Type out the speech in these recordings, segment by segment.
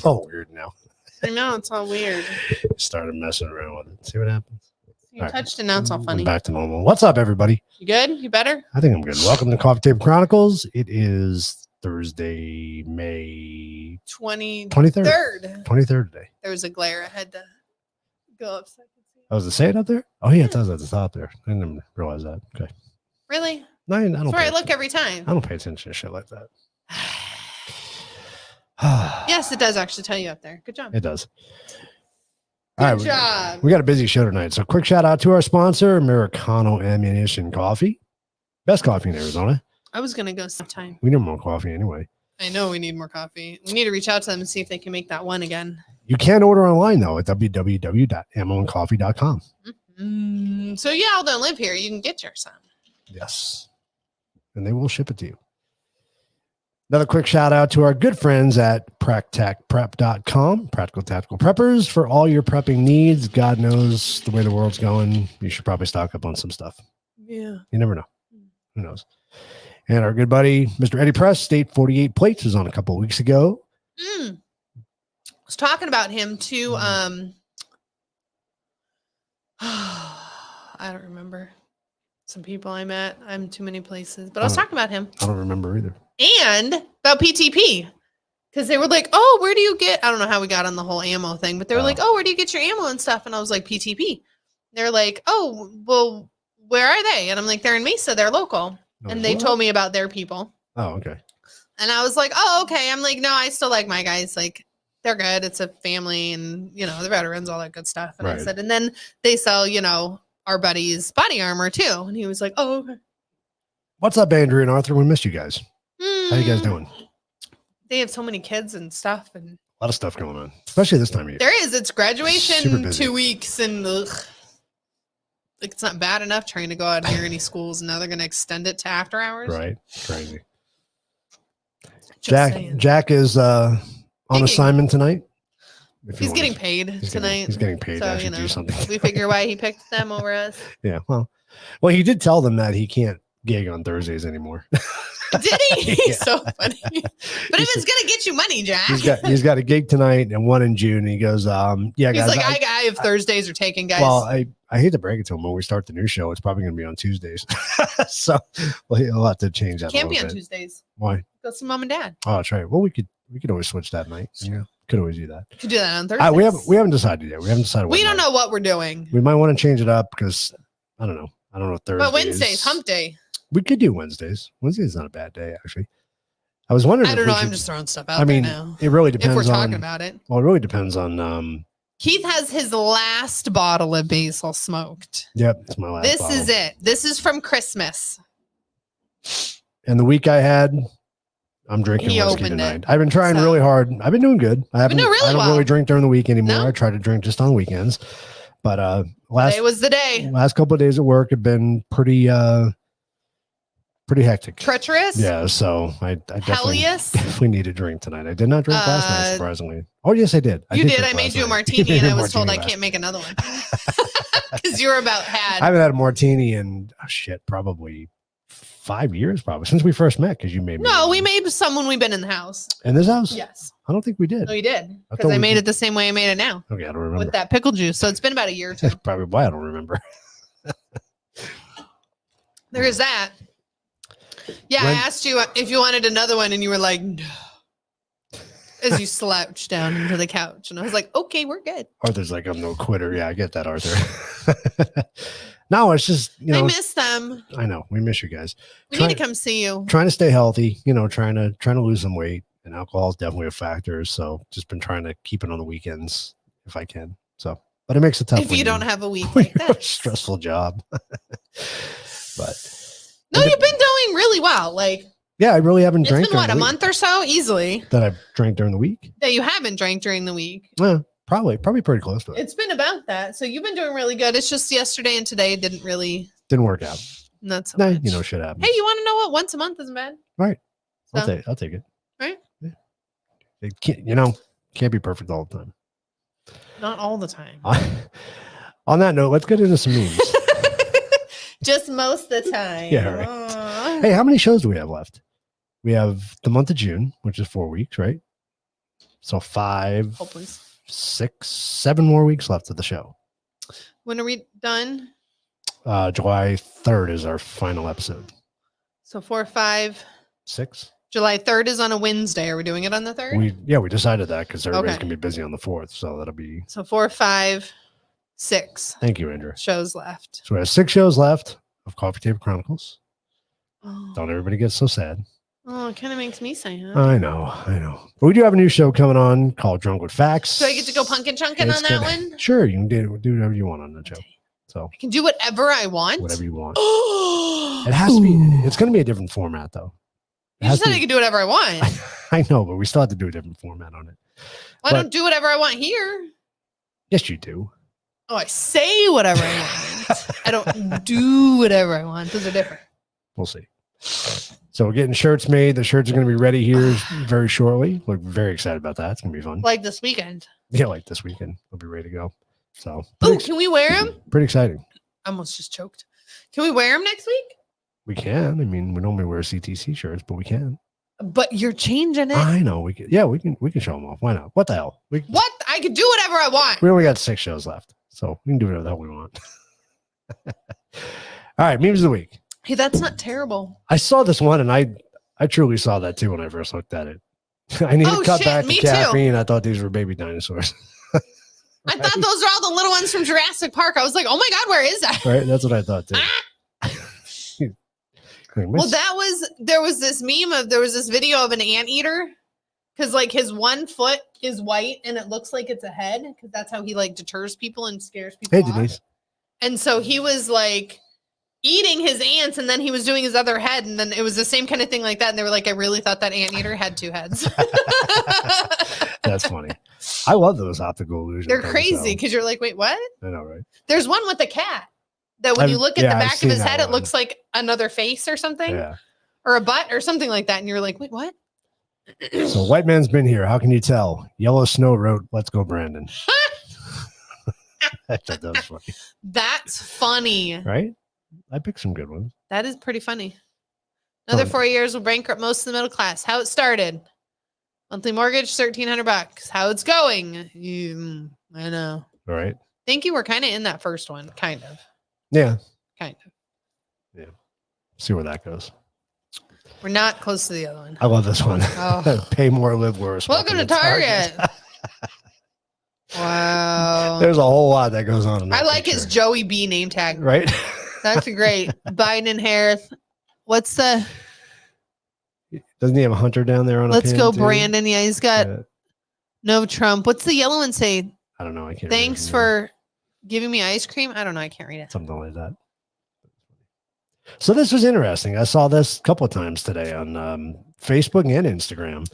all weird now. I know, it's all weird. Started messing around with it. See what happens. You touched it, now it's all funny. I'm back to normal. What's up, everybody? You good? You better? I think I'm good. Welcome to Coffee Table Chronicles. It is Thursday, May 23rd. 23rd today. There was a glare. I had to go up so I could see. Oh, does it say it up there? Oh, yeah, it does at the top there. I didn't realize that. Okay. Really? No, I don't. That's where I look every time. I don't pay attention to shit like that. Yes, it does actually tell you up there. Good job. It does. Good job. We got a busy show tonight. So quick shout out to our sponsor, Americano Ammunition Coffee. Best coffee in Arizona. I was going to go sometime. We need more coffee anyway. I know we need more coffee. We need to reach out to them and see if they can make that one again. You can order online, though, at www.ammoandcoffee.com. Mm-hmm. So y'all don't live here. You can get yours some. Yes. And they will ship it to you. Another quick shout out to our good friends at practacprep.com, Practical Tactical Preppers, for all your prepping needs. God knows the way the world's going. You should probably stock up on some stuff. Yeah. You never know. Who knows? And our good buddy, Mr. Eddie Press, State 48 Plates, was on a couple of weeks ago. I was talking about him too. I don't remember. Some people I met. I'm too many places, but I was talking about him. I don't remember either. And about PTP, because they were like, "Oh, where do you get?" I don't know how we got on the whole ammo thing, but they were like, "Oh, where do you get your ammo and stuff?" And I was like, "PTP." They're like, "Oh, well, where are they?" And I'm like, "They're in Mesa. They're local." And they told me about their people. Oh, okay. And I was like, "Oh, okay." I'm like, "No, I still like my guys. Like, they're good. It's a family, and the veterans, all that good stuff." And I said, and then they sell, our buddy's body armor too. And he was like, "Oh, okay." What's up, Andrew and Arthur? We missed you guys. How you guys doing? They have so many kids and stuff, and a lot of stuff going on, especially this time of year. There is. It's graduation 2 weeks, and it's not bad enough trying to go out near any schools, and now they're going to extend it to after hours. Right, crazy. Jack is on assignment tonight. He's getting paid tonight. He's getting paid to do something. We figure why he picked them over us. Yeah, well, he did tell them that he can't gig on Thursdays anymore. Did he? Yeah. He's so funny. But if it's gonna get you money, Jack. He's got a gig tonight and one in June. And he goes, yeah, he's guys. Like, I have Thursdays are taken, guys. Well, I hate to break it to him, when we start the new show, it's probably gonna be on Tuesdays. So he'll have to change that. Can't be on Tuesdays. Why? Go see mom and dad. Oh, that's right. Well, we could always switch that night. Could always do that. Could do that on Thursday. We haven't decided yet. We haven't decided. We don't know what we're doing. We might want to change it up because I don't know. Thursday. But Wednesday's hump day. We could do Wednesdays. Wednesday's not a bad day, actually. I was wondering. I don't know. I'm just throwing stuff out there now. It really depends. If we're talking about it. Well, it really depends on. Keith has his last bottle of basil smoked. Yep, it's my last. This is it. This is from Christmas. And the week I had, I'm drinking whiskey tonight. I've been trying really hard. I've been doing good. I don't really drink during the week anymore. No? I try to drink just on weekends. But today was the day. Last couple of days at work have been pretty hectic. Treacherous? Yeah, so I definitely need a drink tonight. I did not drink last night, surprisingly. Oh, yes, I did. I made you a martini, and I was told I can't make another one. Because you were about had. I haven't had a martini in, probably 5 years, since we first met, because you made me. No, we made some when we've been in the house. In this house? Yes. I don't think we did. No, you did. Because I made it the same way I made it now. Okay, I don't remember. With that pickle juice. So it's been about a year or two. That's probably why I don't remember. There is that. Yeah, I asked you if you wanted another one, and you were like, no. As you slouched down into the couch. And I was like, okay, we're good. Arthur's like, I'm no quitter. Yeah, I get that, Arthur. No, it's just, I miss them. I know. We miss you guys. We need to come see you. Trying to stay healthy, trying to lose some weight. And alcohol is definitely a factor. So just been trying to keep it on the weekends if I can. So, but it makes it tough. If you don't have a week like that. Stressful job. But. No, you've been doing really well. Yeah, I really haven't drank. It's been a month or so, easily. That I've drank during the week? That you haven't drank during the week. Yeah, probably pretty close to it. It's been about that. So you've been doing really good. It's just yesterday and today didn't work out. Not so much. Shit happens. Hey, you want to know what? Once a month isn't bad. Right. So, I'll take it. Right. Yeah. It can't be perfect all the time. Not all the time. On that note, let's get into some memes. Just most of the time. Yeah. Right. Hey, how many shows do we have left? We have the month of June, which is 4 weeks, right? So 5, Oh, please. 6, 7 more weeks left of the show. When are we done? July 3rd is our final episode. So 4, 5. 6. July 3rd is on a Wednesday. Are we doing it on the 3rd? We decided that because everybody's Okay. gonna be busy on the 4th, so that'll be. So 4, 5, 6 Thank you, Andrew. shows left. So we have 6 shows left of Coffee Table Chronicles. Oh, Don't everybody get so sad. it kind of makes me sad. I know. But we do have a new show coming on called Drunk with Facts. Do I get to go pumpkin chunking It's on that gonna- one? Sure, you can do whatever you want on that show. So I can do whatever I want. whatever you want. it It has to be. It's going to be a different format, though. It You has just said to I could do whatever I want. Well, I know, but we still have to do a different format on it. I don't do whatever I want here. Yes, you do. Oh, I say whatever I want. I don't do whatever I want. Those are different. We'll see. So we're getting shirts made. The shirts are going to be ready here very shortly. We're very excited about that. It's going to be fun. Like this weekend. Yeah, like this weekend. We'll be ready to go. So Oh, can we wear them? pretty exciting. I almost just choked. Can we wear them next week? We can. I mean, we normally wear CTC shirts, but we can. But you're changing it. I know. We can. Yeah, we can show them off. Why not? What the hell? What? I could do whatever I want. We only got 6 shows left, so we can do whatever the hell we want. All right, memes of the week. Hey, that's not terrible. I saw this one, and I truly saw that too when I first looked at it. I need to cut shit, back the me too. caffeine. I thought these were baby dinosaurs. I thought those are all the little ones from Jurassic Park. I was like, oh my God, where is that? Right? That's what I thought too. Well, there was this video of an anteater because like his one foot is white and it looks like it's a head because that's how he like deters people and scares people Hey, off. Denise. And so he was like eating his ants and then he was doing his other head and then it was the same kind of thing like that. And they were like, I really thought that anteater had 2 heads. That's funny. I love those optical illusions. They're crazy because you're like, wait, what? I know, right? There's one with a cat that when you look at the I've back of seen his that head, it one. looks like another face or something. Yeah. Or a butt or something like that. And you're like, wait, what? So white man's been here. How can you tell? Yellow Snow wrote, "Let's go, Brandon." I thought that was funny. That's funny. Right? I picked some good ones. That is pretty funny. Another Oh. 4 years will bankrupt most of the middle class. How it started. Monthly mortgage, $1,300. How it's going. I know. All right. Think you were kind of in that first one. Kind of. Yeah. Kind of. See where that goes. We're not close to the other one. I love this one. Oh. Pay more, live worse. Welcome to Target. Wow. There's a whole lot that goes on. In that I like his picture. Joey B name tag. Right? That's great. Biden and Harris. What's the Doesn't he have a hunter down there on a let's pin, go, too? Brandon? Yeah, he's got Yeah. no Trump. What's the yellow one say? I don't know. I can't Thanks remember. for giving me ice cream. I don't know. I can't read it. Something like that. So this was interesting. I saw this a couple of times today on Facebook and Instagram.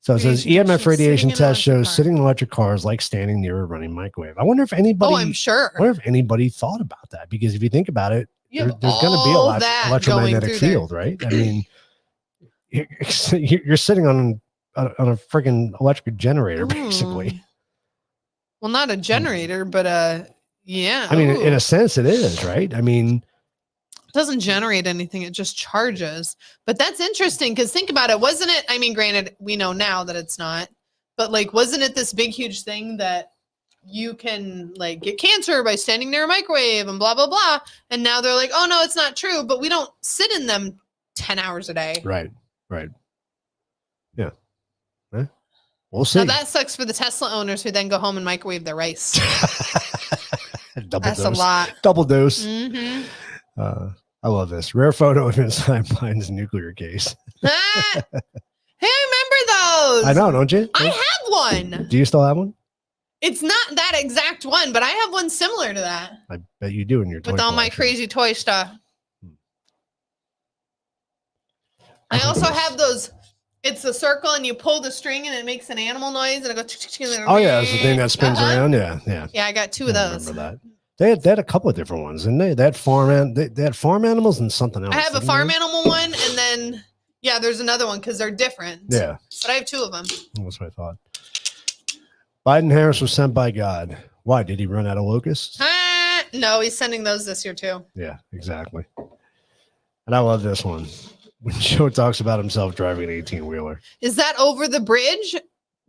So it says Radiation EMF test radiation sitting in an test electric shows car. sitting in electric cars like standing near a running microwave. I wonder if anybody. Oh, I'm sure. I wonder if anybody thought about that, because if you think about it, You have there's going to be a all lot that electromagnetic going through field, right? I mean, you're sitting on a freaking electric generator, basically. Ooh. Well, not a generator, but yeah. I mean, in Ooh. a sense, it is, right? I mean, It doesn't generate anything, it just charges. But that's interesting because think about it. Wasn't it? I mean, granted, we know now that it's not, but like, wasn't it this big, huge thing that you can like get cancer by standing near a microwave and blah, blah, blah. And now they're like, oh, no, it's not true. But we don't sit in them 10 hours a day. right. Yeah. We'll see. Now that sucks for the Tesla owners who then go home and microwave their rice. Double That's dose. a lot. Double dose. Hmm. I love this. Rare photo of inside Biden's nuclear case. Hey, I remember those. I know, don't you? I have one. Do you still have one? It's not that exact one, but I have one similar to that I bet you do in your toy with all my collection. crazy toy stuff. I also have those. It's a circle, and you pull the string, and it makes an animal noise, and it goes. Oh yeah, it's the thing that spins around. Yeah. Yeah, I got 2 of I those. remember that. They had a couple of different ones, and they had they had farm animals and something else. I have a didn't farm they? animal one, and then there's another one because they're different. Yeah, but I have 2 of them. that's what I thought. Biden Harris was sent by God. Why did he run out of locusts? No, he's sending those this year too. Yeah, exactly. And I love this one when Joe talks about himself driving an 18-wheeler. Is that over the bridge?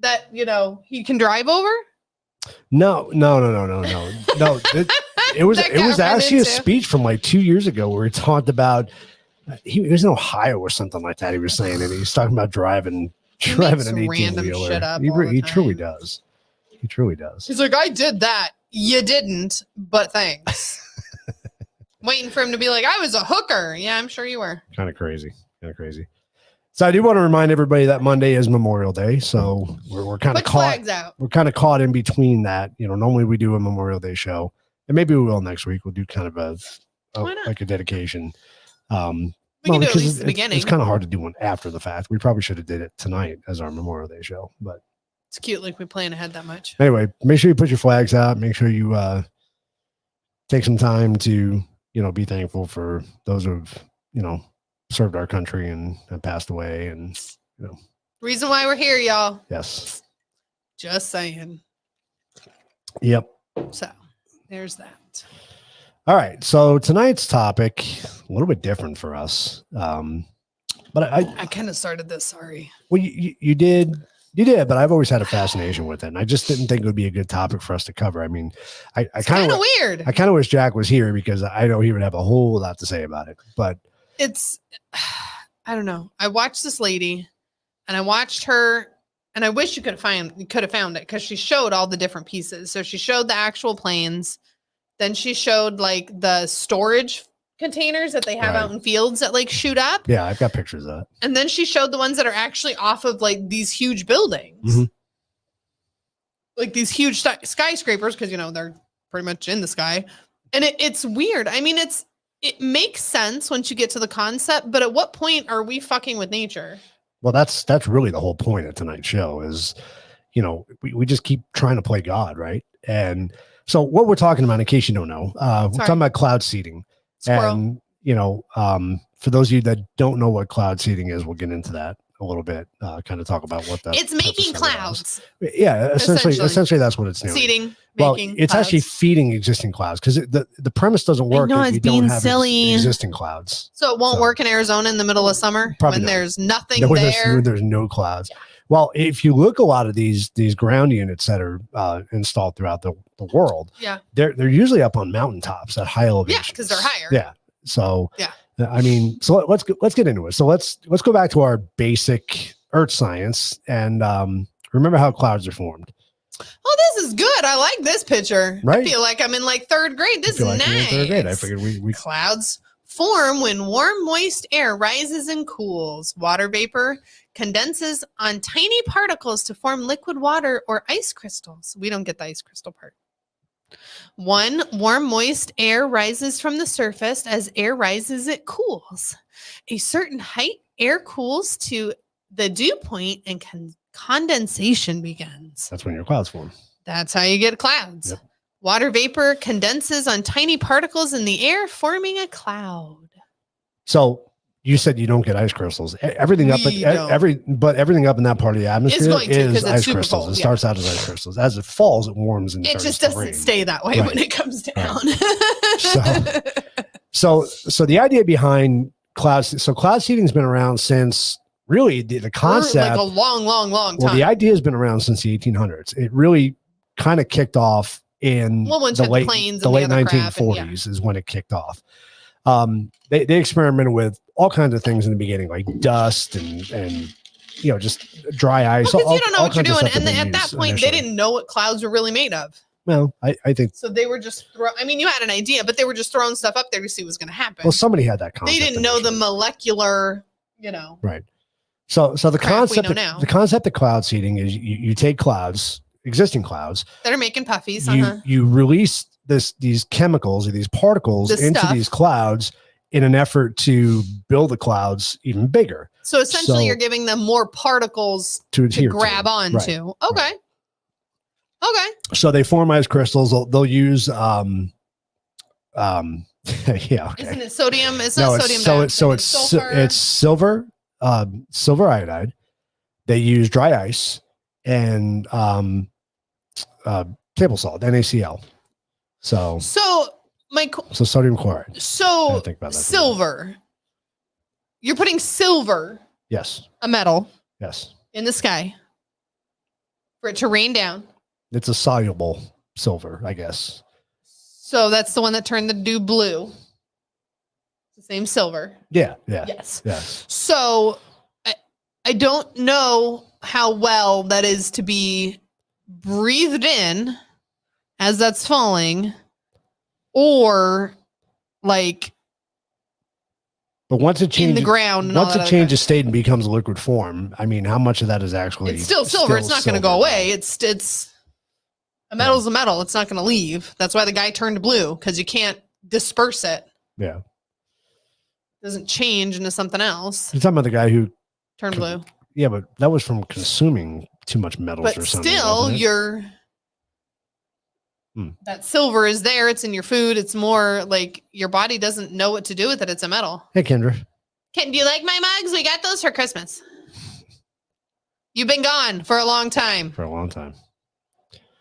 that, he can drive over? No. It was That actually a government, too. speech from like 2 years ago where he talked about he was in Ohio or something like that. He was saying, and he's talking about driving He an makes 18 random wheeler. shit up He, all the he truly time. does. He truly does. He's like, I did that. You didn't, but thanks. Waiting for him to be like, I was a hooker. Yeah, I'm sure you were. Kind of crazy. So I do want to remind everybody that Monday is Memorial Day. So we're kind of Put caught. flags out. We're kind of caught in between that. Normally we do a Memorial Day show, and maybe we will next week. We'll do kind of Why not? like a dedication. We can do at because least the beginning. It's kind of hard to do one after the fact. We probably should have did it tonight as our Memorial Day show, but it's cute. Like we plan ahead that much. anyway, make sure you put your flags out. Make sure you take some time to be thankful for those who've served our country and passed away, and Reason why we're here, y'all. yes, Just saying. yep. So there's that. All right, so tonight's topic a little bit different for us, but I kind of started this. Sorry. well, you did. You did, but I've always had a fascination with it, and I just didn't think it would be a good topic for us to cover. I mean, I kind of weird. I kind of wish Jack was here because I know he would have a whole lot to say about it. But it's, I don't know. I watched this lady, and I watched her, and I wish you could have found it because she showed all the different pieces. So she showed the actual planes, then she showed like the storage containers that they have Right. out in fields that like shoot up. yeah, I've got pictures of that. And then she showed the ones that are actually off of like these huge buildings, Mhm. like these huge skyscrapers, because they're pretty much in the sky. And it's weird. I mean, it makes sense once you get to the concept, but at what point are we fucking with nature? Well, that's really the whole point of tonight's show is, we just keep trying to play God, right? And so what we're talking about, in case you don't know, we're talking about cloud seeding. Squirrel. And, for those of you that don't know what cloud seeding is, we'll get into that a little bit, kind of talk about what that It's making clouds. Yeah, essentially that's what it's doing. Seeding. Well, making it's clouds. actually feeding existing clouds because the premise doesn't work know, if it's you don't being have silly. existing clouds. So it won't So- work in Arizona in the middle of summer Probably when not. there's nothing No, there. there's no clouds. Well, if you look a lot of these ground units that are installed throughout the world, Yeah. they're usually up on mountaintops at high elevation. Yeah, because they're higher. Yeah. So Yeah. I mean, so let's get into it. So let's go back to our basic Earth science and remember how clouds are formed. Oh, this is good. I like this picture. Right? I feel like I'm in like third grade. This I feel is like we're in nice. third grade. I figured we Clouds form when warm, moist air rises and cools. Water vapor condenses on tiny particles to form liquid water or ice crystals. We don't get the ice crystal part. One, warm, moist air rises from the surface. As air rises, it cools. A certain height, air cools to the dew point and condensation begins. that's when your clouds form. That's how you get clouds. Yep. Water vapor condenses on tiny particles in the air, forming a cloud. So you said you don't get ice crystals. Everything up We don't. everything up in that part of the atmosphere going to, 'cause is it's ice super crystals. cold, It yeah. starts out as ice crystals. As it falls, it warms and It starts just to doesn't rain. stay that way Right. when it comes down. So the idea behind clouds, so cloud seeding has been around since really the concept. like a long time. Well, the idea has been around since the 1800s. It really kind of kicked off in once the you had late, planes the and late the other crap, 1940s is when it kicked off. They experimented with all kinds of things in the beginning, like dust and just dry ice. Because all- you don't know all what you're kinds of doing. stuff And they at that used point, initially. they didn't know what clouds were really made of. Well, I think, So they were just you had an idea, but they were just throwing stuff up there to see what was going to happen. well, somebody had that concept. They didn't know the initially. molecular, Right. So the crap we concept know now. the concept of cloud seeding is you take clouds, existing clouds, that are making puffies. you release these chemicals or these particles This into stuff. these clouds in an effort to build the clouds even bigger So essentially, So- you're giving them more particles to to adhere grab to. onto. Okay. Okay. So they form ice crystals. They'll use yeah, okay. Isn't it sodium? It's No, not it's sodium. so dioxide, sulfur. it's silver, silver iodide. They use dry ice and table salt, NaCl. So So sodium chloride. I so didn't think about that. silver. You're putting silver, Yes. a metal, Yes. in the sky. For it to rain down. It's a soluble silver, I guess. So that's the one that turned the dew blue. It's the same silver. Yeah. Yeah. Yes. So I don't know how well that is to be breathed in as that's falling, or like, but once it changes in the ground, once it changes state and becomes liquid form, I mean, how much of that is actually? It's still silver. It's not going to go away. It's a metal's a metal. It's not going to leave. That's why the guy turned blue, because you can't disperse it. Yeah, it doesn't change into something else. You're talking about the guy who turned blue. Yeah, but that was from consuming too much metals but or something. Still, that silver is there. It's in your food. It's more like your body doesn't know what to do with it. It's a metal. Hey, Kendra. Do you like my mugs? We got those for Christmas. You've been gone for a long time. For a long time.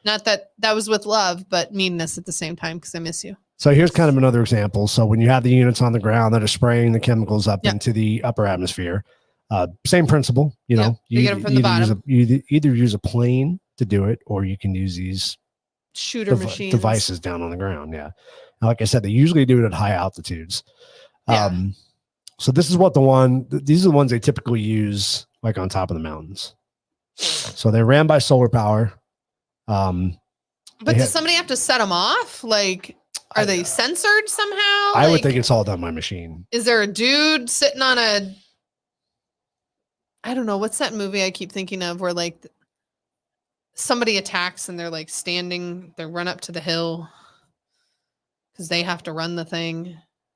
Not that was with love, but meanness at the same time, because I miss you. So here's kind of another example. So when you have the units on the ground that are spraying the chemicals up into the upper atmosphere, same principle. You know, you get them from the bottom. You either use a plane to do it, or you can use these shooter machines devices down on the ground. Yeah. And like I said, they usually do it at high altitudes. So this is what these are the ones they typically use like on top of the mountains. So they're ran by solar power. But does somebody have to set them off? Like, are they censored somehow? I would think it's all done by machine. Is there a dude sitting on I don't know, what's that movie I keep thinking of where like somebody attacks and they're like they run up to the hill because they have to run the thing.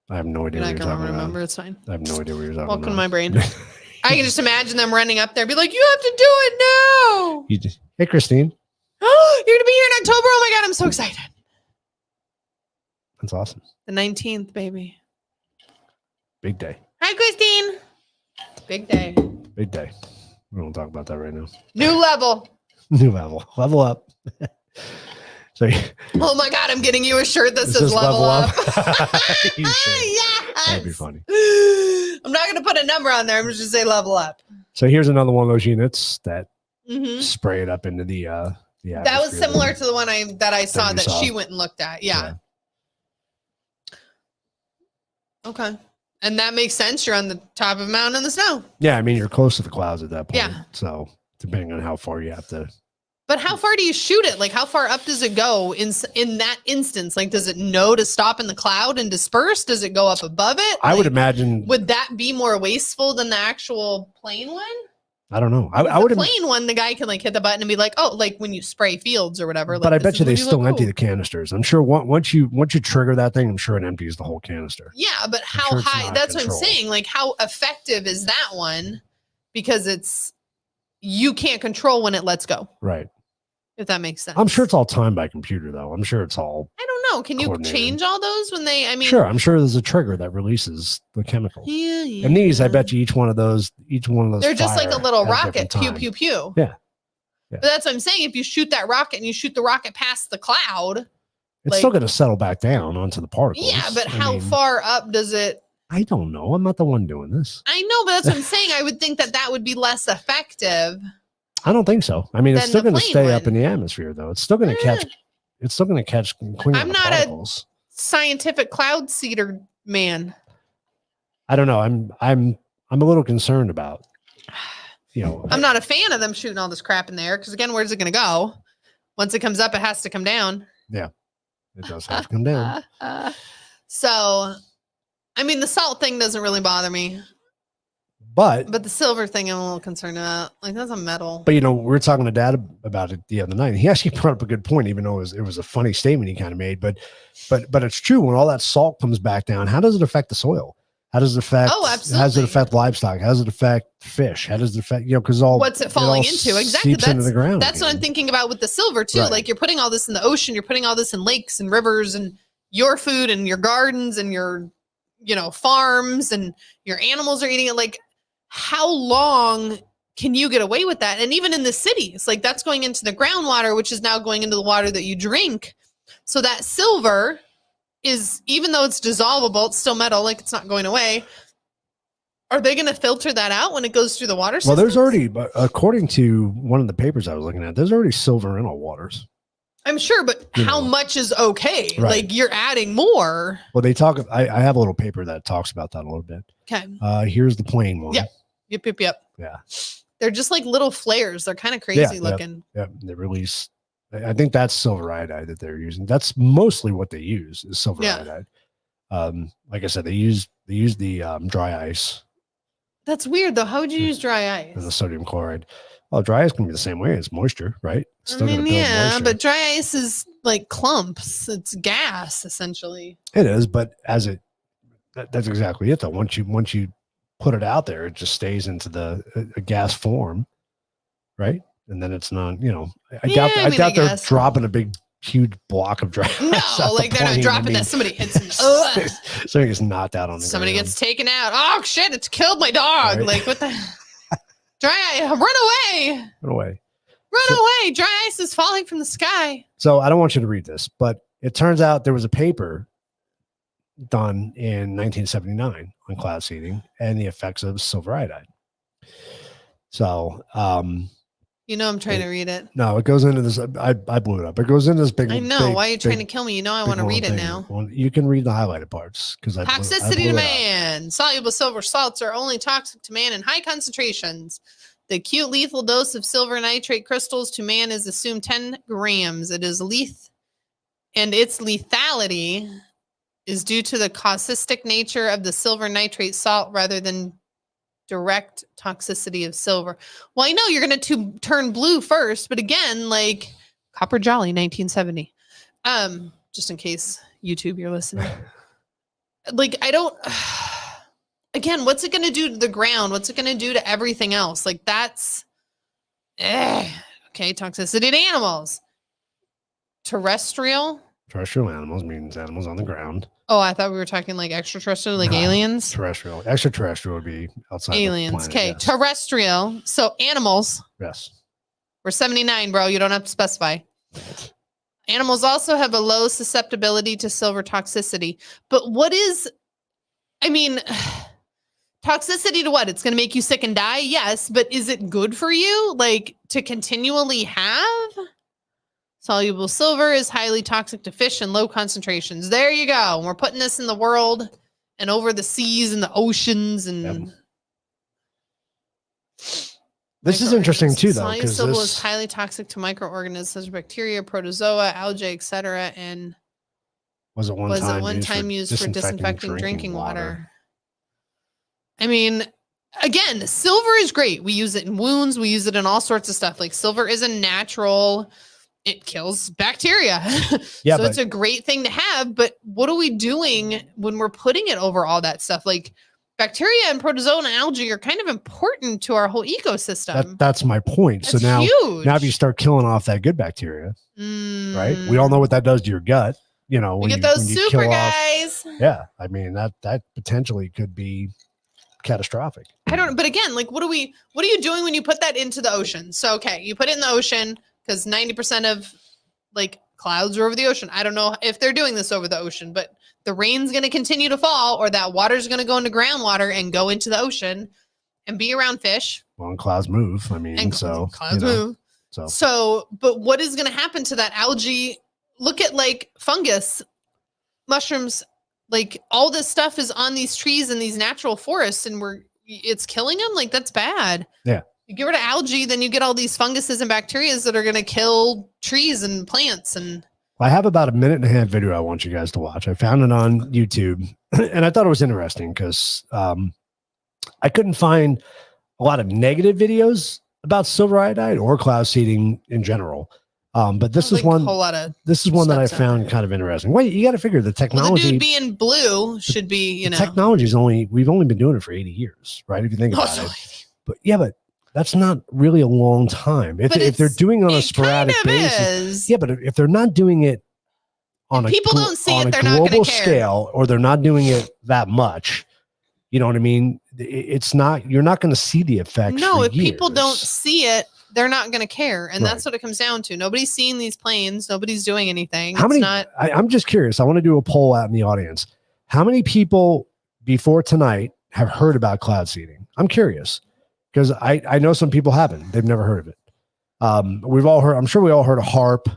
I have no idea. I can remember. It's fine. I have no idea what you're talking about. Welcome to my brain. I can just imagine them running up there and be like, you have to do it now. Hey, Christine. Oh, you're going to be here in October. Oh my God, I'm so excited. That's awesome. The 19th, baby. Big day. Hi, Christine. Big day. Big day. We won't talk about that right now. New level. New level. Level up. So, oh my God, I'm getting you a shirt that says level up. Yes. That'd be funny. I'm not going to put a number on there. I'm just going to say level up. So here's another one of those units that spray it up into the that was similar to the one I saw that she went and looked at. Yeah. Okay. And that makes sense. You're on the top of a mountain in the snow. Yeah. I mean, you're close to the clouds at that point. Yeah. So depending on how far you have to. But how far do you shoot it? Like, how far up does it go in that instance? Like, does it know to stop in the cloud and disperse? Does it go up above it? I would imagine. Would that be more wasteful than the actual plane one? I don't know. I would plane one. The guy can like hit the button and be like, "Oh, like when you spray fields or whatever." But like, I bet you they still empty the canisters. I'm sure once you trigger that thing, I'm sure it empties the whole canister. Yeah, but how high? That's what I'm saying. Like, how effective is that one? Because you can't control when it lets go. Right. If that makes sense. I'm sure it's all timed by computer, though. I'm sure it's all. I don't know. Can you change all those when they? I mean, sure. I'm sure there's a trigger that releases the chemical. Yeah. And these, I bet you, each one of those. They're just like a little rocket. Pew pew pew. Yeah. But that's what I'm saying. If you shoot that rocket and you shoot the rocket past the cloud, it's still going to settle back down onto the particles. Yeah, but how far up does it? I don't know. I'm not the one doing this. I know, but that's what I'm saying. I would think that would be less effective. I don't think so. I mean, it's still going to stay up in the atmosphere, though. It's still going to catch. It's still going to catch. I'm not a scientific cloud seeder man. I don't know. I'm a little concerned about. I'm not a fan of them shooting all this crap in the air because again, where's it going to go? Once it comes up, it has to come down. Yeah, it does have to come down. So, I mean, the salt thing doesn't really bother me. But the silver thing I'm a little concerned about. Like, that's a metal. But we were talking to Dad about it the other night. And he actually brought up a good point, even though it was a funny statement he kind of made. But it's true. When all that salt comes back down, how does it affect the soil? How does it affect? Oh, absolutely. How does it affect livestock? How does it affect fish? How does it affect? Because what's it falling into? Exactly. Seeps into the ground. That's what I'm thinking about with the silver too. Right. Like you're putting all this in the ocean. You're putting all this in lakes and rivers and your food and your gardens and your farms and your animals are eating it. Like, how long can you get away with that? And even in the cities, like that's going into the groundwater, which is now going into the water that you drink. So that silver is, even though it's dissolvable, it's still metal, like it's not going away. Are they going to filter that out when it goes through the water system? Well, there's already, but according to one of the papers I was looking at, there's already silver in all waters. I'm sure, but how much is okay? Right. Like you're adding more. Well, they talk. I have a little paper that talks about that a little bit. Okay. Here's the plain one. Yep. Yeah. They're just like little flares. They're kind of crazy looking. Yeah. They release. I think that's silver iodide that they're using. That's mostly what they use is silver iodide. Like I said, they use the dry ice. That's weird though. How would you use dry ice? And the sodium chloride. Well, dry ice can be the same way. It's moisture, right? It's I mean, yeah, but dry ice is like clumps. It's gas essentially. It is, but that's exactly it though. Once you put it out there, it just stays into a gas form, right? And then it's not, I doubt they're dropping a big, huge block of dry ice. No, like they're not dropping that. Somebody hits somebody gets knocked out on the Somebody ground. gets taken out. Oh shit! It's killed my dog. Right. Like what the? Dry ice! Run away! Run away! Dry ice is falling from the sky. So I don't want you to read this, but it turns out there was a paper done in 1979 on cloud seeding and the effects of silver iodide. So, I'm trying to read it. No, it goes into this. I blew it up. It goes into this big. I know. Why are you trying to kill me? I want to read it now. Well, you can read the highlighted parts because toxicity to man. Soluble silver salts are only toxic to man in high concentrations. The acute lethal dose of silver nitrate crystals to man is assumed 10 grams. It is and its lethality is due to the caustic nature of the silver nitrate salt rather than direct toxicity of silver. Well, I know you're going to turn blue first, but again, like Copper Jolly 1970. Just in case YouTube you're listening. Like I don't again, what's it going to do to the ground? What's it going to do to everything else? Like that's okay, toxicity to animals. Terrestrial animals means animals on the ground. Oh, I thought we were talking like extraterrestrial, like aliens. Terrestrial. Extraterrestrial would be outside aliens. The planet, okay, yes. Terrestrial. So animals. Yes. We're 79, bro. You don't have to specify. Animals also have a low susceptibility to silver toxicity. But toxicity to what? It's going to make you sick and die? Yes. But is it good for you? Like to continually have? Soluble silver is highly toxic to fish in low concentrations. There you go. We're putting this in the world and over the seas and the oceans. And this is interesting too, though. Soluble silver is highly toxic to microorganisms such as bacteria, protozoa, algae, etc. And was it one time used for disinfecting drinking water? I mean, again, silver is great. We use it in wounds. We use it in all sorts of stuff. Like silver is a natural. It kills bacteria. Yeah, so it's a great thing to have. But what are we doing when we're putting it over all that stuff? Like bacteria and protozoa and algae are kind of important to our whole ecosystem. That's my point. That's so now if you start killing off that good bacteria, right? We all know what that does to your gut. When you get those super guys. Yeah. I mean, that potentially could be catastrophic. But again, like what are you doing when you put that into the ocean? So, okay, you put it in the ocean. Because 90% of like clouds are over the ocean. I don't know if they're doing this over the ocean, but the rain's going to continue to fall or that water's going to go into groundwater and go into the ocean and be around fish. Well, and clouds move. I mean, clouds move. So, but what is going to happen to that algae? Look at like fungus, mushrooms, like all this stuff is on these trees and these natural forests and it's killing them. Like that's bad. Yeah. You get rid of algae, then you get all these funguses and bacteria that are going to kill trees and plants. And I have about a 1.5-minute video I want you guys to watch. I found it on YouTube, and I thought it was interesting because I couldn't find a lot of negative videos about silver iodide or cloud seeding in general. But this is one. This is one that I found kind of interesting. Well, you got to figure the technology. Well, the dude being blue should be, technology is we've only been doing it for 80 years, right? If you think about it. But that's not really a long time. If they're doing it on a sporadic basis. Yeah, but if they're not doing it on people don't see it, they're global not going to care. Scale, or they're not doing it that much, you know what I mean? It's not. You're not going to see the effects. No, if people don't see it, they're not going to care, and that's what it comes down to. Nobody's seeing these planes. Nobody's doing anything. I'm just curious. I want to do a poll out in the audience. How many people before tonight have heard about cloud seeding? I'm curious because I know some people haven't. They've never heard of it. We've all heard. I'm sure we all heard of HARP.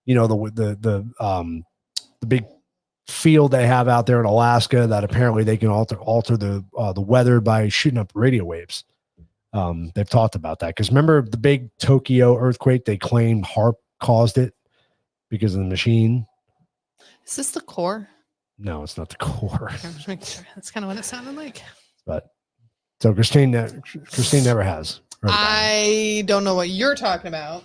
You know, the big field they have out there in Alaska that apparently they can alter the weather by shooting up radio waves. They've talked about that because remember the big Tokyo earthquake? They claimed HARP caused it because of the machine. Is this the core? No, it's not the core. I'm just making sure. That's kind of what it sounded like. But so Christine never has. I don't know what you're talking about.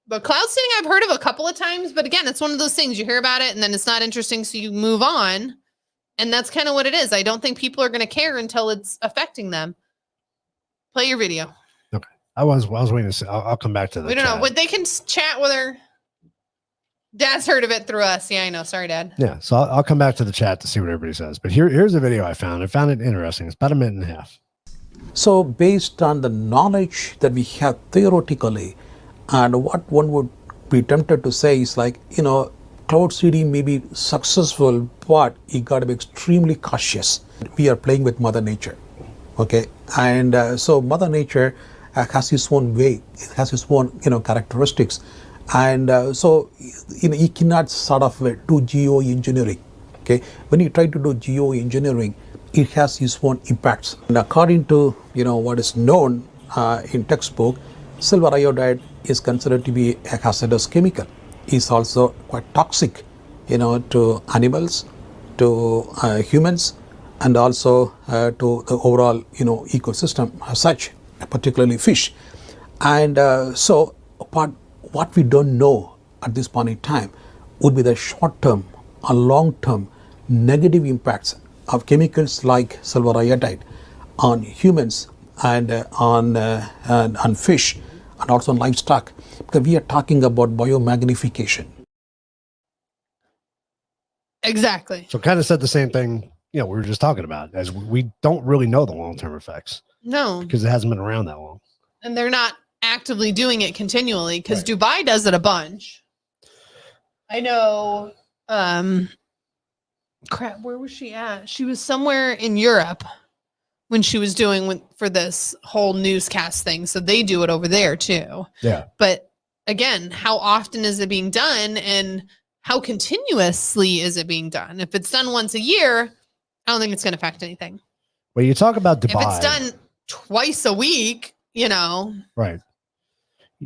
But cloud seeding I've heard of a couple of times, but again, it's one of those things you hear about it and then it's not interesting, so you move on. And that's kind of what it is. I don't think people are going to care until it's affecting them. Play your video. Okay. I was waiting to say, I'll come back to that. We don't know. But they can chat with her. Dad's heard of it through us. Yeah, I know. Sorry, Dad. Yeah. So I'll come back to the chat to see what everybody says. But here's a video I found. I found it interesting. It's about a minute and a half. So based on the knowledge that we have theoretically, and what one would be tempted to say is like, you know, cloud seeding may be successful, but you got to be extremely cautious. We are playing with Mother Nature, okay? And so Mother Nature has its own way, it has its own, you know, characteristics. And so, you know, you cannot sort of do geoengineering, okay? When you try to do geoengineering, it has its own impacts. And according to, you know, what is known in textbook, silver iodide is considered to be a hazardous chemical. It's also quite toxic, you know, to animals, to humans, and also to the overall, you know, ecosystem as such, particularly fish. And so, but what we don't know at this point in time would be the short-term or long-term negative impacts of chemicals like silver iodide on humans and on fish and also on livestock, because we are talking about biomagnification. Exactly. So kind of said the same thing, you know, we were just talking about, as we don't really know the long-term effects. No. Because it hasn't been around that long. And they're not actively doing it continually because Right. Dubai does it a bunch. I know, crap, where was she at? She was somewhere in Europe when she was doing for this whole newscast thing. So they do it over there too. Yeah. But again, how often is it being done and how continuously is it being done? If it's done once a year, I don't think it's going to affect anything. Well, you talk about Dubai. If it's done twice a week, you know. Right.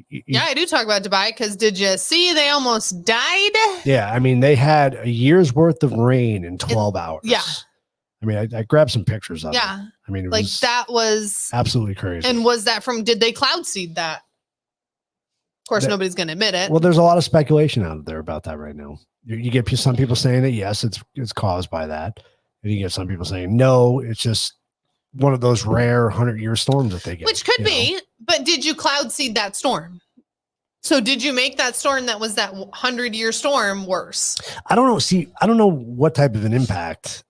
Yeah, I do talk about Dubai because did you see they almost died? Yeah. I mean, they had a year's worth of rain in 12 hours. Yeah. I mean, I grabbed some pictures of it. Yeah. I mean, it Like was that was absolutely crazy. And was that from, did they cloud seed that? Of course, nobody's going to admit it. Well, there's a lot of speculation out there about that right now. You get some people saying that, yes, it's caused by that. And you get some people saying, no, it's just one of those rare 100-year storms that they get. Which could be, but did you cloud seed that storm? So did you make that storm that was that 100-year storm worse? I don't know. See, I don't know what type of an impact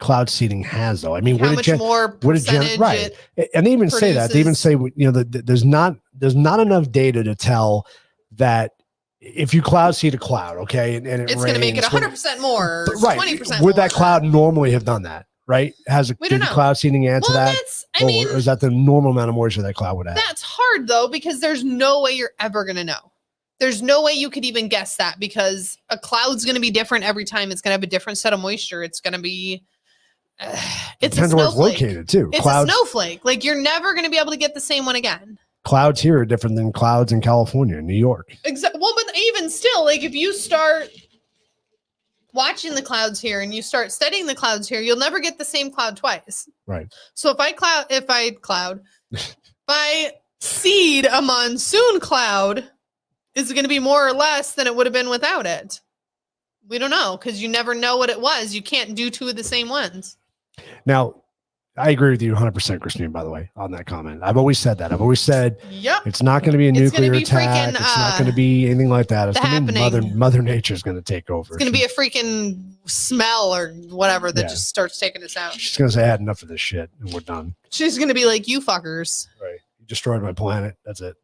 cloud seeding has, though. I mean, how much more percentage right? And they even say that. They even say, you know, that there's not enough data to tell that if you cloud seed a cloud, okay, and it's going to make it 100% more, right? 20% Would more. that cloud normally have done that? Right? Did the cloud seeding answer that? I mean, or is that the normal amount of moisture that cloud would have? That's hard though, because there's no way you're ever going to know. There's no way you could even guess that because a cloud's going to be different every time. It's going to have a different set of moisture. It's going to be, it's depends a where it's snowflake. located too. It's a snowflake. Like you're never going to be able to get the same one again. Clouds here are different than clouds in California and New York. Exactly. Well, but even still, like if you start watching the clouds here and you start studying the clouds here, you'll never get the same cloud twice. Right. So if I seed a monsoon cloud, is it going to be more or less than it would have been without it? We don't know because you never know what it was. You can't do two of the same ones. Now, I agree with you 100%, Christine, by the way, on that comment. I've always said that. I've always said it's not going to be a nuclear attack. It's not going to be anything like that. It's going to be Mother Nature is going to take over. It's going to be a freaking smell or whatever that just starts taking us out. She's going to say, I had enough of this shit and we're done. She's going to be like, you fuckers. Right. You destroyed my planet. That's it.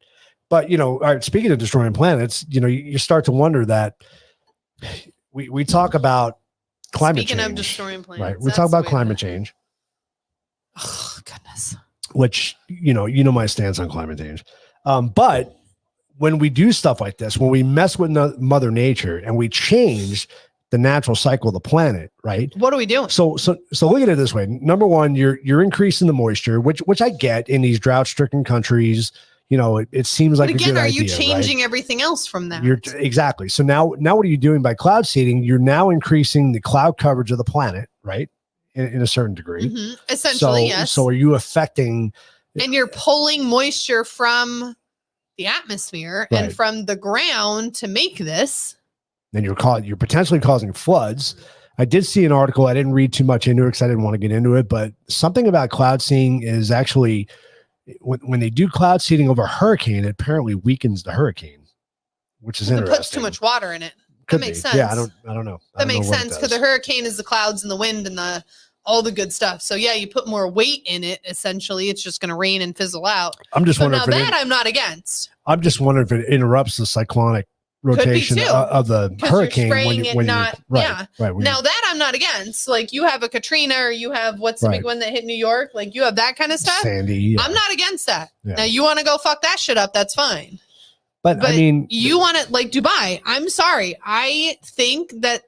But, you know, all right, speaking of destroying planets, you know, you start to wonder that we talk about climate change. Speaking of destroying planets. Right. We talk about climate change. Oh, goodness. which, you know my stance on climate change. But when we do stuff like this, when we mess with Mother Nature and we change the natural cycle of the planet, right? What are we doing? So look at it this way. Number one, you're increasing the moisture, which I get in these drought-stricken countries. You know, it seems like but again, a good are idea, you changing right? everything else from that? Exactly. So now what are you doing by cloud seeding? You're now increasing the cloud coverage of the planet, right? In a certain degree. Essentially, yes. So are you affecting? And you're pulling moisture from the atmosphere and from the ground to make this. Then you're potentially causing floods. I did see an article. I didn't read too much into it because I didn't want to get into it, but something about cloud seeding is actually when they do cloud seeding over a hurricane, it apparently weakens the hurricane, which is interesting. It puts too much water in it. That makes sense. Yeah, I don't know. That makes sense because the hurricane is the clouds and the wind and all the good stuff. So yeah, you put more weight in it. Essentially, it's just going to rain and fizzle out. I'm just wondering. Now that I'm not against. I'm just wondering if it interrupts the cyclonic rotation of the hurricane Now that I'm not against. Like you have a Katrina or you have what's the big one that hit New York? Like you have that kind of stuff. Sandy. Yeah. I'm not against that. Yeah. Now you want to go fuck that shit up? That's fine. But I mean, you want it like Dubai. I'm sorry. I think that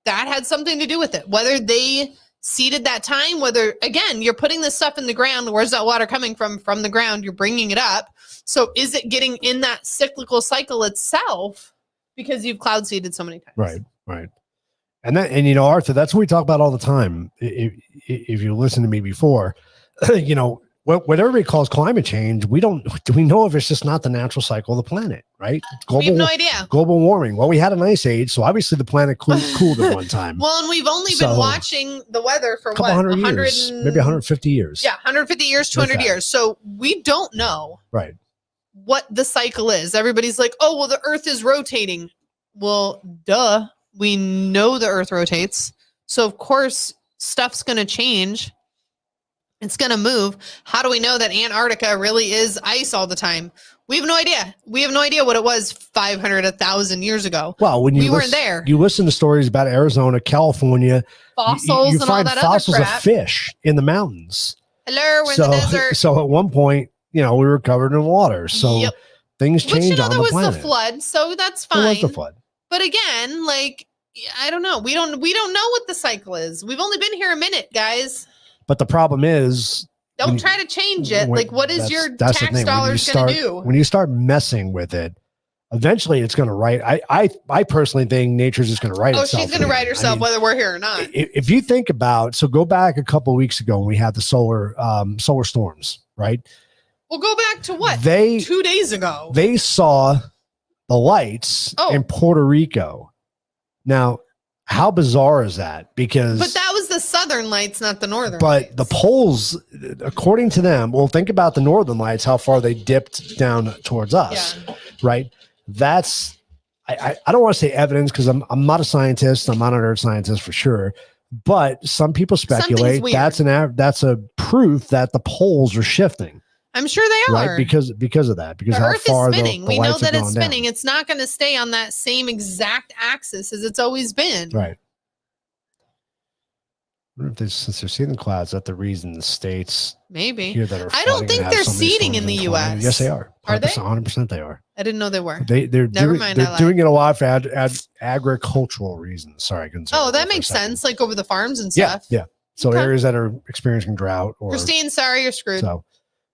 had something to do with it. Whether they seeded that time, whether again you're putting this stuff in the ground. Where's that water coming from? From the ground. You're bringing it up. So is it getting in that cyclical cycle itself? Because you've cloud seeded so many times. Right. And you know, Arthur, that's what we talk about all the time. If you listen to me before, you know, what everybody calls climate change, do we know if it's just not the natural cycle of the planet, right? We have no idea. Global warming. Well, we had an ice age, so obviously the planet cooled at one time. Well, and we've only been watching the weather for what? 100 years, maybe 150 years. Yeah, 150 years, 200 years. So we don't know. Right. What the cycle is. Everybody's like, oh, well, the earth is rotating. Well, duh. We know the earth rotates. So, of course, stuff's going to change. It's going to move. How do we know that Antarctica really is ice all the time? We have no idea. We have no idea what it was 500, 1,000 years ago. Well, when we weren't there. You listen to stories about Arizona, California. Fossils and all that fossils other crap. Of fish in the mountains. Hello, we're in the desert. So at one point, you know, we were covered in water. So things change on the planet. There was the flood, so that's fine. There was the flood. But again, like, I don't know. We don't know what the cycle is. We've only been here a minute, guys. But the problem is, don't try to change it. Like, what is your tax dollars going to do? When you start messing with it, eventually it's going to write. I personally think nature's just going to write itself. Oh, she's going to write herself whether we're here or not. If you think about, so go back a couple of weeks ago when we had the solar storms, right? We'll go back to what? 2 days ago. They saw the lights in Puerto Rico. Now, how bizarre is that? But that was the southern lights, not the northern lights. But the poles, according to them, well, think about the northern lights, how far they dipped down towards us, right? That's, I don't want to say evidence because I'm not a scientist. I'm not an earth scientist for sure. But some people speculate that's a proof that the poles are shifting. I'm sure they are. Right? Because of that. Because the how Earth far is spinning. We know that it's spinning. Down. It's not going to stay on that same exact axis as it's always been. Right. I wonder if since they're seeing the clouds, that's the reason the states maybe here that are I don't think they're seeding in the U.S. Yes, they are. Are they? 100% they are. I didn't know they were. They're doing it a lot for agricultural reasons. Sorry, I couldn't say. Oh, that makes sense. Like over the farms and stuff. Yeah. So areas that are experiencing drought or Christine, sorry, you're screwed. So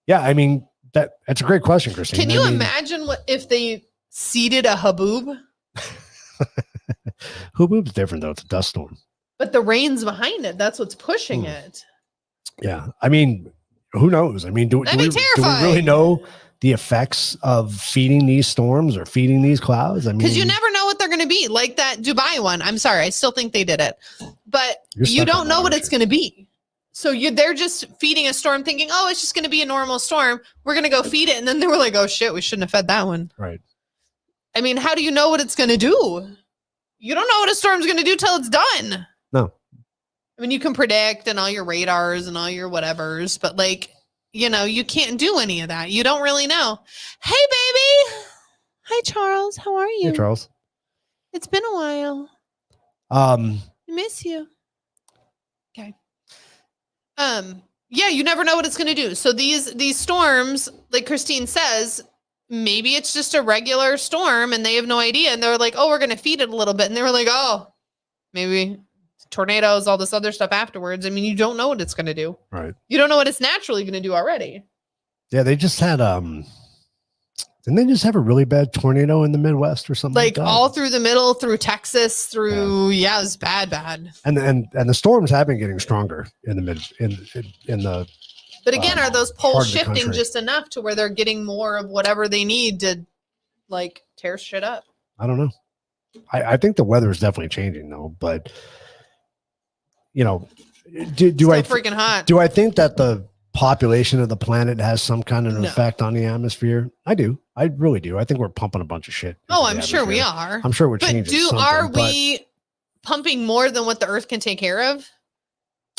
yeah, I mean that's a great question, Christine. Can you imagine what if they seeded a haboob? Haboob's different though. It's a dust storm. But the rain's behind it. That's what's pushing it. Yeah. I mean, who knows? I mean, do we really know the effects of feeding these storms or feeding these clouds? I mean, because you never know what they're going to be. Like that Dubai one. I'm sorry. I still think they did it. But you don't know what it's going to be. So they're just feeding a storm thinking, oh, it's just going to be a normal storm. We're going to go feed it. And then they were like, oh, shit, we shouldn't have fed that one. Right. I mean, how do you know what it's going to do? You don't know what a storm's going to do till it's done. No. I mean, you can predict and all your radars and all your whatevers, but like, you know, you can't do any of that. You don't really know. Hey, baby. Hi, Charles. How are you? Hey, Charles. It's been a while. I miss you. Okay. Yeah, you never know what it's going to do. So these storms, like Christine says, maybe it's just a regular storm and they have no idea. And they're like, oh, we're going to feed it a little bit. And they were like, oh, maybe tornadoes, all this other stuff afterwards. I mean, you don't know what it's going to do. Right. You don't know what it's naturally going to do already. Yeah, they just had didn't they just have a really bad tornado in the Midwest or something like that? All through the middle, through Texas, through it was bad. And the storms have been getting stronger in the in the. But again, are those poles part of the shifting country. just enough to where they're getting more of whatever they need to like tear shit up? I don't know. I think the weather is definitely changing though, but you know, do I freaking hot? Do I think that the population of the planet has some kind of an effect on the atmosphere? I do. I really do. I think we're pumping a bunch of shit. Oh, I'm sure we are. I'm sure we're but changing. Are we pumping more than what the Earth can take care of?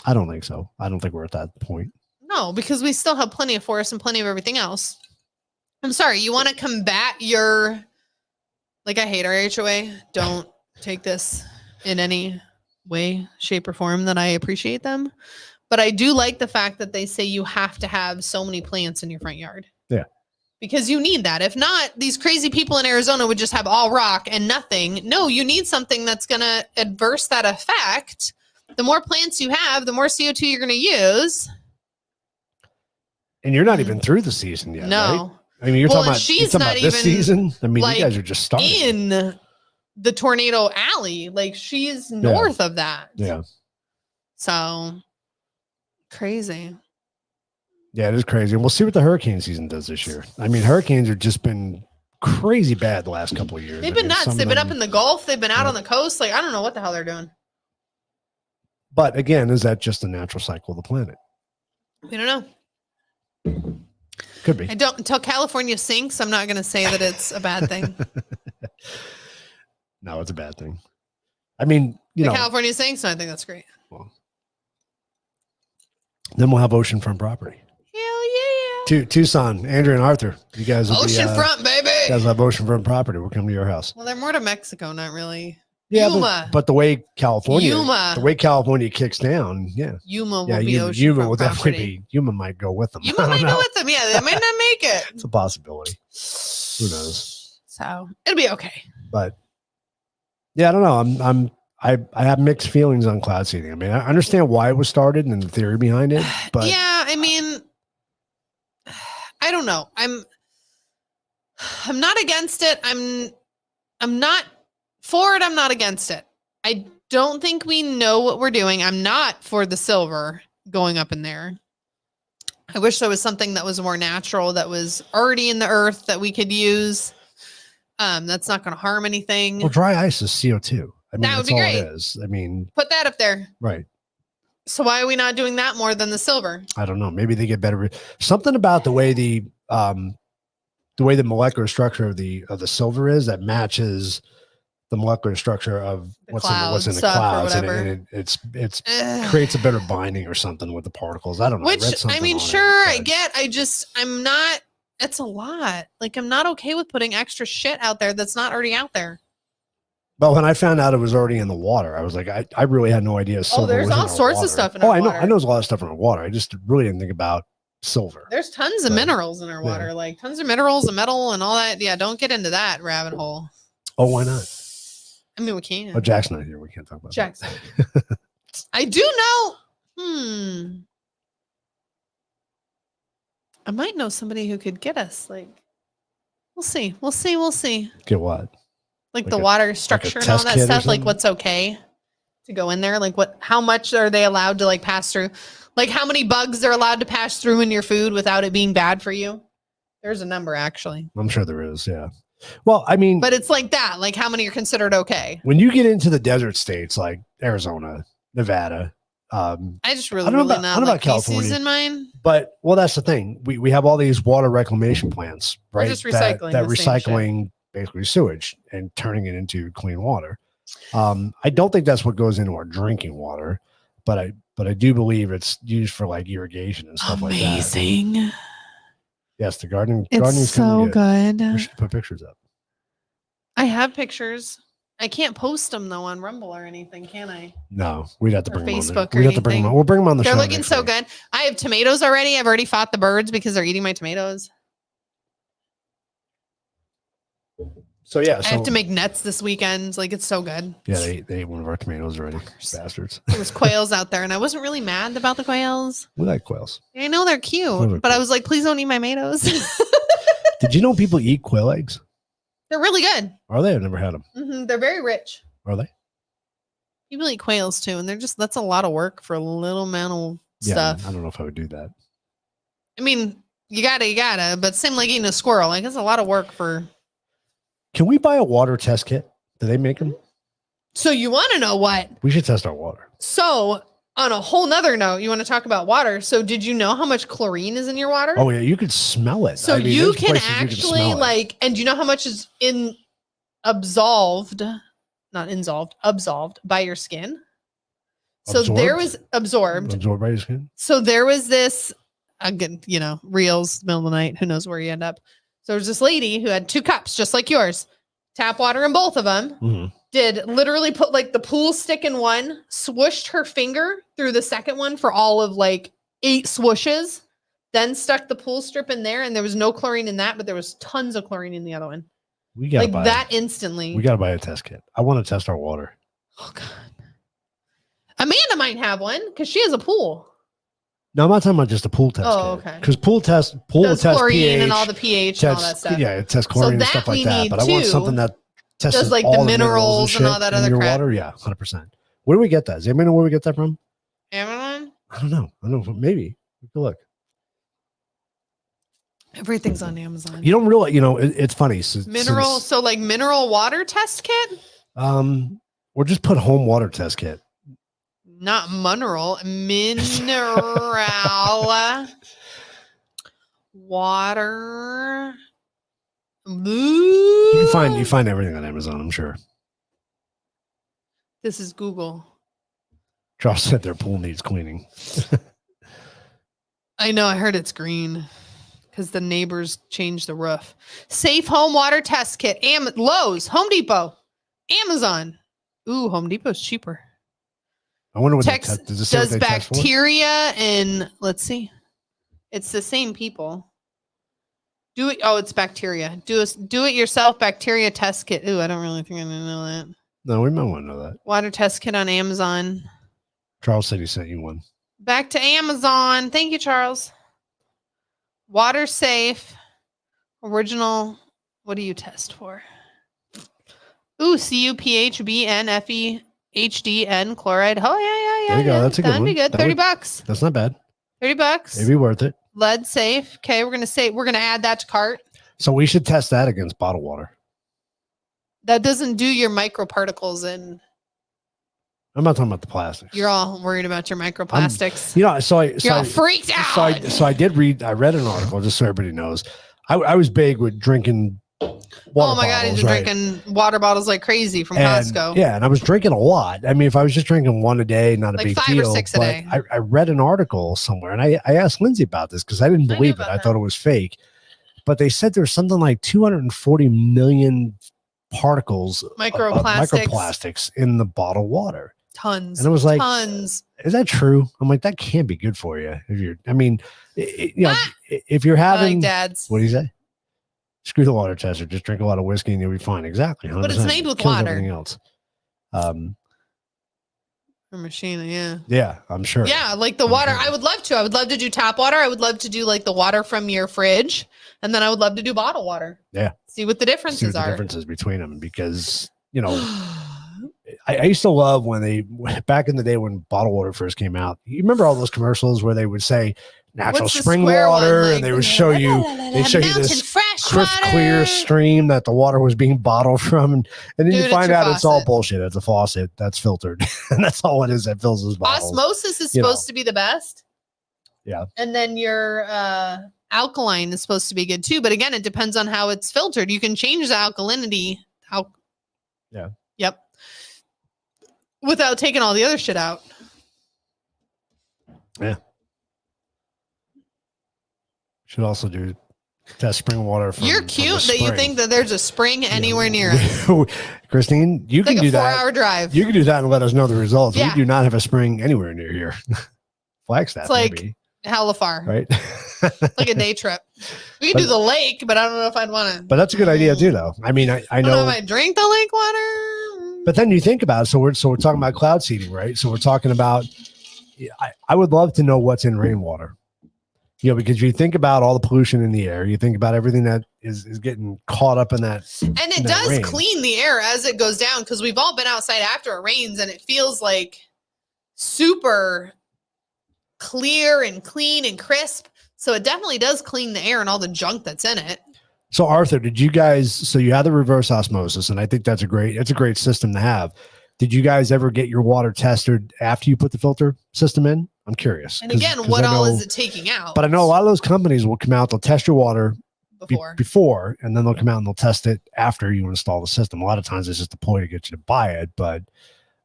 I don't think so. I don't think we're at that point. No, because we still have plenty of forests and plenty of everything else. I'm sorry. You want to combat your, like, I hate our HOA. Don't take this in any way, shape, or form that I appreciate them. But I do like the fact that they say you have to have so many plants in your front yard. Yeah. Because you need that. If not, these crazy people in Arizona would just have all rock and nothing. No, you need something that's going to adverse that effect. The more plants you have, the more CO2 you're going to use. And you're not even through the season yet. No. Right? I mean, you're talking about, she's you're talking not about this even, season. I mean, like, you guys are just starting in the tornado alley. Like, she's north of that. Yeah. So crazy. Yeah, it is crazy. And we'll see what the hurricane season does this year. I mean, hurricanes have just been crazy bad the last couple of years. They've been nuts. They've been up in the Gulf. They've been out on the coast. Like, I don't know what the hell they're doing. But again, is that just a natural cycle of the planet? We don't know. Could be. I don't, until California sinks, I'm not going to say that it's a bad thing. No, it's a bad thing. I mean, you know, California sinks, and I think that's great. Well, then we'll have oceanfront property. Hell yeah. Tucson, Andrew and Arthur, you guys will Oceanfront, baby. You guys will have oceanfront property. We'll come to your house. Well, they're more to Mexico, not really. Yeah, Yuma. but the way California, Yuma. the way California kicks down, yeah. Yuma will yeah, be oceanfront Yuma will property. definitely be. Yuma might go with them. Yuma might go with them. Yeah, they might not make it. It's a possibility. Who knows? So it'll be okay. But yeah, I don't know. I have mixed feelings on cloud seeding. I mean, I understand why it was started and the theory behind it, but yeah, I mean, I don't know. I'm not against it. I'm not for it. I'm not against it. I don't think we know what we're doing. I'm not for the silver going up in there. I wish there was something that was more natural, that was already in the earth that we could use. That's not going to harm anything. well, dry ice is CO2. I mean, That would that's be all great. it is. I mean, Put that up there. right. So why are we not doing that more than the silver? I don't know. Maybe they get better. Something about the way the molecular structure of the silver is that matches the molecular structure of what's in the stuff or clouds, and whatever. it creates a better binding or something with the particles. I don't know. Which, read something I mean, on sure, it, I but- get. I'm not. It's a lot. Like, I'm not okay with putting extra shit out there that's not already out there. But when I found out it was already in the water, I was like, I really had no idea. Silver there's was in all our sorts of water. stuff in our I know. water. I know there's a lot of stuff in our water. I just really didn't think about silver. There's tons of Right. minerals in our water, Yeah. like tons of minerals and metal and all that. Yeah, don't get into that rabbit hole. Oh, why not? I mean, we can. Oh, Jack's not here. We can't talk about Jackson. that. I do know. I might know somebody who could get us. Like, we'll see. We'll see. We'll see. Get what? Like Like the a- water structure and all test that kit or stuff. Like, something? what's okay to go in there? Like, how much are they allowed to like pass through? Like, how many bugs they're allowed to pass through in your food without it being bad for you? There's a number actually, I'm sure there is. Yeah. Well, I mean, but it's like that. Like, how many are considered okay? when you get into the desert states like Arizona, Nevada, I just really, I don't know really about- I not don't know like about feces California. in mine. but well, that's the thing. We have all these water reclamation plants, We're right? just recycling that the same recycling basically sewage and turning it into clean water. I don't think that's what goes into our drinking water, but I do believe it's used for like irrigation and stuff like that. Amazing. Yes, the gardening's It's coming so good. We should put pictures up. I have pictures. I can't post them though on Rumble or anything, can I? No, we'd have to Or bring them on. Facebook We'd or have to bring them anything. on. We'll bring them on the They're show. looking next so week. good. I have tomatoes already. I've already fought the birds because they're eating my tomatoes. So yeah, I have to make nets this weekend. Like it's so good. Yeah, they ate one of our tomatoes already. Fuckers. Bastards. There was quails out there, and I wasn't really mad about the quails. We like quails. I know they're cute, Those are but I cute. was like, please don't eat my tomatoes. Did you know people eat quail eggs? They're really good. Are they? I've never had them. They're very rich. Are they? People eat quails too, and that's a lot of work for a little amount of stuff. I don't know if I would do that. I mean, you gotta, but same like eating a squirrel. Like it's a lot of work for. Can we buy a water test kit? Do they make them? So you want to know what? We should test our water. So on a whole nother note, you want to talk about water. So did you know how much chlorine is in your water? Oh yeah, you could smell it. So I mean, you there's can places actually smell it. like, and do you know how much is absolved by your skin? So there was absorbed by your skin. So there was this, again, reels, middle of the night, who knows where you end up. So there's this lady who had 2 cups, just like yours, tap water in both of them, Mhm. did literally put like the pool stick in one, swooshed her finger through the second one for all of like 8 swooshes, then stuck the pool strip in there, and there was no chlorine in that, but there was tons of chlorine in the other one. We gotta Like buy that instantly. We gotta buy a test kit. I want to test our water. Oh, God. Amanda might have one because she has a pool. No, I'm not talking about just a pool test. Oh, kit. okay. Because pool Does test chlorine pH and all the pH and all that tests- stuff. Yeah, it tests chlorine and that stuff we like that. need But I want too. something that tests Does, like, all the the minerals and all shit that in other your crap. water. Yeah, 100%. Where do we get that? Does anybody know where we get that from? Amazon? I don't know. Maybe. We could look. Everything's on Amazon. You don't really, it's funny. So like mineral water test kit? Or just put home water test kit. Not mineral water. You find everything on Amazon, I'm sure. This is Google. Charles said their pool needs cleaning. I know. I heard it's green because the neighbors changed the roof. Safe home water test kit. Lowe's, Home Depot, Amazon. Ooh, Home Depot's cheaper. I wonder what does bacteria and let's see. It's the same people. It's bacteria. Do it yourself bacteria test kit. Ooh, I don't really think I know that. No, we might want to know that. Water test kit on Amazon. Charles said he sent you one. Back to Amazon. Thank you, Charles. Water safe. Original. What do you test for? Ooh, CuPH, BN, chloride. Oh, yeah. There you go. That's a good one. That'd be good. $30. That's not bad. $30. Maybe worth it. Lead safe. Okay, we're gonna add that to cart. So we should test that against bottled water. That doesn't do your microparticles in. I'm not talking about the plastics. You're all worried about your microplastics. You're all freaked out. So I read an article, just so everybody knows. I was big with drinking water. Oh my God, he's been drinking water bottles like crazy from Costco. Yeah, and I was drinking a lot. I mean, if I was just drinking one a day, not a like big 5 deal. or 6 a day. I read an article somewhere, and I asked Lindsay about this because I didn't believe it. I thought it was fake. But they said there's something like 240 million particles, microplastics in the bottled water. Tons. And I was like, tons. Is that true? I'm like, that can't be good for you. If you're having, like dads. What do you say? Screw the water tester. Just drink a lot of whiskey and you'll be fine. Exactly. 100%. But it's made with Kills water. Everything else. Or machine, yeah. Yeah, I'm sure. Yeah, like the water. I would love to. I would love to do tap water. I would love to do like the water from your fridge. And then I would love to do bottled water. Yeah. See what the differences are. Differences between them because, I used to love back in the day when bottled water first came out. You remember all those commercials where they would say natural spring water and they would show you this crisp, clear stream that the water was being bottled from. And then you find out it's all bullshit. It's a faucet that's filtered. And that's all it is that fills those bottles. Osmosis is supposed to be the best. Yeah. And then your alkaline is supposed to be good too. But again, it depends on how it's filtered. You can change the alkalinity. Yeah. Yep. Without taking all the other shit out. Yeah. Should also do Test spring water. You're cute that you think that there's a spring anywhere near us. Christine, you It's can like do a that. 4-hour drive. You can do that and let us know the results. Yeah. We do not have a spring anywhere near here. Flagstaff, It's like maybe. hella far. Right? Like a day trip. We can do the lake, but I don't know if I'd want to. But that's a good idea too, though. I mean, I I don't know know. if I drink the lake water. But then you think about it. So we're talking about cloud seeding, right? So we're talking about. I would love to know what's in rainwater. You know, because you think about all the pollution in the air, you think about everything that is getting caught up in that. And it does rain. clean the air as it goes down, because we've all been outside after it rains and it feels like super clear and clean and crisp. So it definitely does clean the air and all the junk that's in it. So Arthur, did you guys? So you had the reverse osmosis, and I think that's a great system to have. Did you guys ever get your water tested after you put the filter system in? I'm curious. And again, what all is it taking out? But I know a lot of those companies will come out, they'll test your water before. and then they'll come out and they'll test it after you install the system. A lot of times it's just a ploy to get you to buy it, but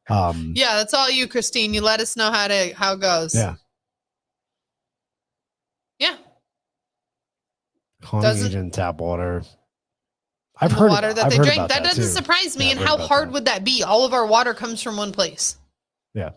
yeah, that's all you, Christine. You let us know how it goes. Yeah. Yeah. Calming agent, tap water. I've the heard water I've that they heard drink. about That doesn't too. surprise me. Yeah, and I've heard how about hard that. would that be? All of our water comes from one place. Yeah.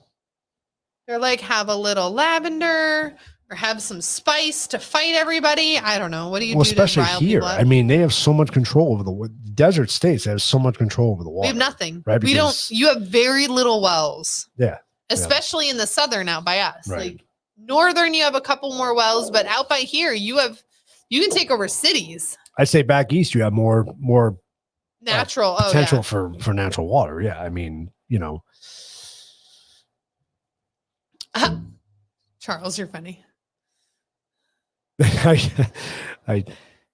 They're like, have a little lavender or have some spice to fight everybody. I don't know. What do you do especially to rile here. people up? I mean, they have so much control over the desert states. They have so much control over the water. We have nothing. Right, We don't. because- You have very little wells. Yeah. Especially in the southern out by us. Right. Like northern, you have a couple more wells, but out by here, you can take over cities. I'd say back east you have more Natural potential for natural water. Yeah. I mean, you know. Charles, you're funny. I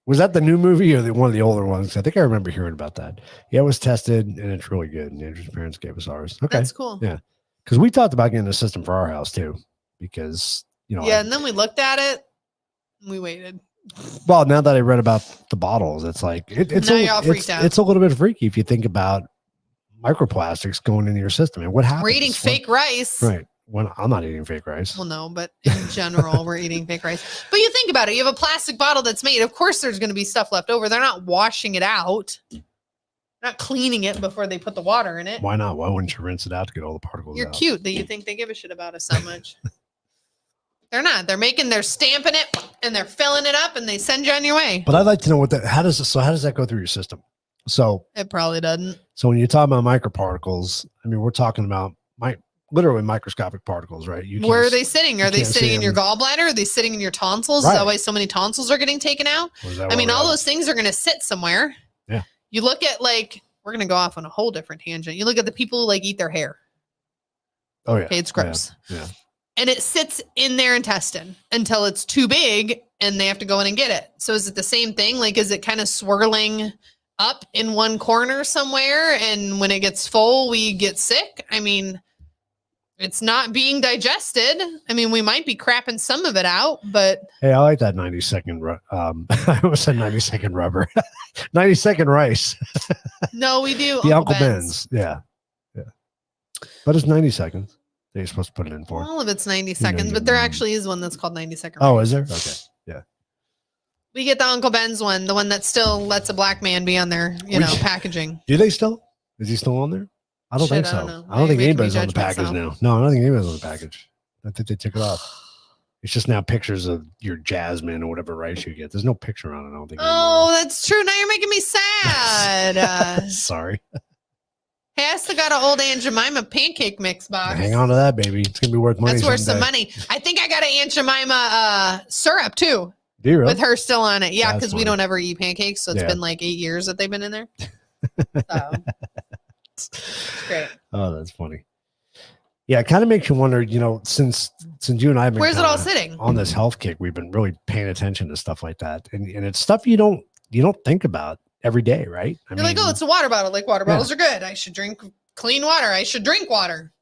was that the new movie or one of the older ones? I think I remember hearing about that. Yeah, it was tested and it's really good. And Andrew's parents gave us ours. Okay. That's cool. Yeah. Because we talked about getting a system for our house too. Because, you know, Yeah, and then we looked at it and we waited. well, now that I read about the bottles, it's like it's Now you're all freaked out. It's a little bit freaky if you think about microplastics going into your system and what happens. We're eating fake rice. Right. When I'm not eating fake rice. Well, no, but in general, we're eating fake rice. But you think about it, you have a plastic bottle that's made. Of course, there's going to be stuff left over. They're not washing it out. Not cleaning it before they put the water in it. Why not? Why wouldn't you rinse it out to get all the particles You're out? cute that you think they give a shit about us so much. They're not. They're stamping it and they're filling it up and they send you on your way. But I'd like to know how does that go through your system? So It probably doesn't. So when you talk about microparticles, I mean, we're talking about literally microscopic particles, right? Where are they sitting? Are they can't sitting see in your them. gallbladder? Are they sitting in your tonsils? Is Right. that why so many tonsils are getting taken out? I mean, all those things are going to sit somewhere. Yeah. You look at we're going to go off on a whole different tangent. You look at the people who eat their hair. Oh yeah. Okay, it's gross. Yeah. And it sits in their intestine until it's too big and they have to go in and get it. So is it the same thing? Is it kind of swirling up in one corner somewhere? And when it gets full, we get sick? I mean, it's not being digested. I mean, we might be crapping some of it out, but Hey, I like that 90-second. I almost said 90-second rubber. 90-second rice. no, we do. The Uncle Ben's. Yeah. But it's 90 seconds that you're supposed to put it in for. All of it's 90 seconds, but there actually is one that's called 90-second. Oh, is there? Okay. Yeah. We get the Uncle Ben's one, the one that still lets a black man be on their, packaging. Do they still? Is he still on there? I don't think Shit, so. I don't know. I don't think You're making me anybody's on the judge package myself. now. No, I don't think anybody's on the package. I think they took it off. It's just now pictures of your jasmine or whatever rice you get. There's no picture on it, I don't think. Oh, that's true. Now you're making me sad. anymore. Sorry. Hey, I still got an old Aunt Jemima pancake mix box. Hang on to that, baby. It's going to be worth money. That's worth some someday. money. I think I got an Aunt Jemima syrup too, Do you really? with her still on it. Yeah, That's because we funny. don't ever eat pancakes, so it's Yeah. been 8 years that they've been in there. So it's great. Oh, that's funny. Yeah, it kind of makes you wonder, since you and I have been Where's it all kinda sitting? on this health kick, we've been really paying attention to stuff like that. And it's stuff you don't think about every day, right? You're like, oh, it's a water bottle. Water Yeah. bottles are good. I should drink clean water. I should drink water.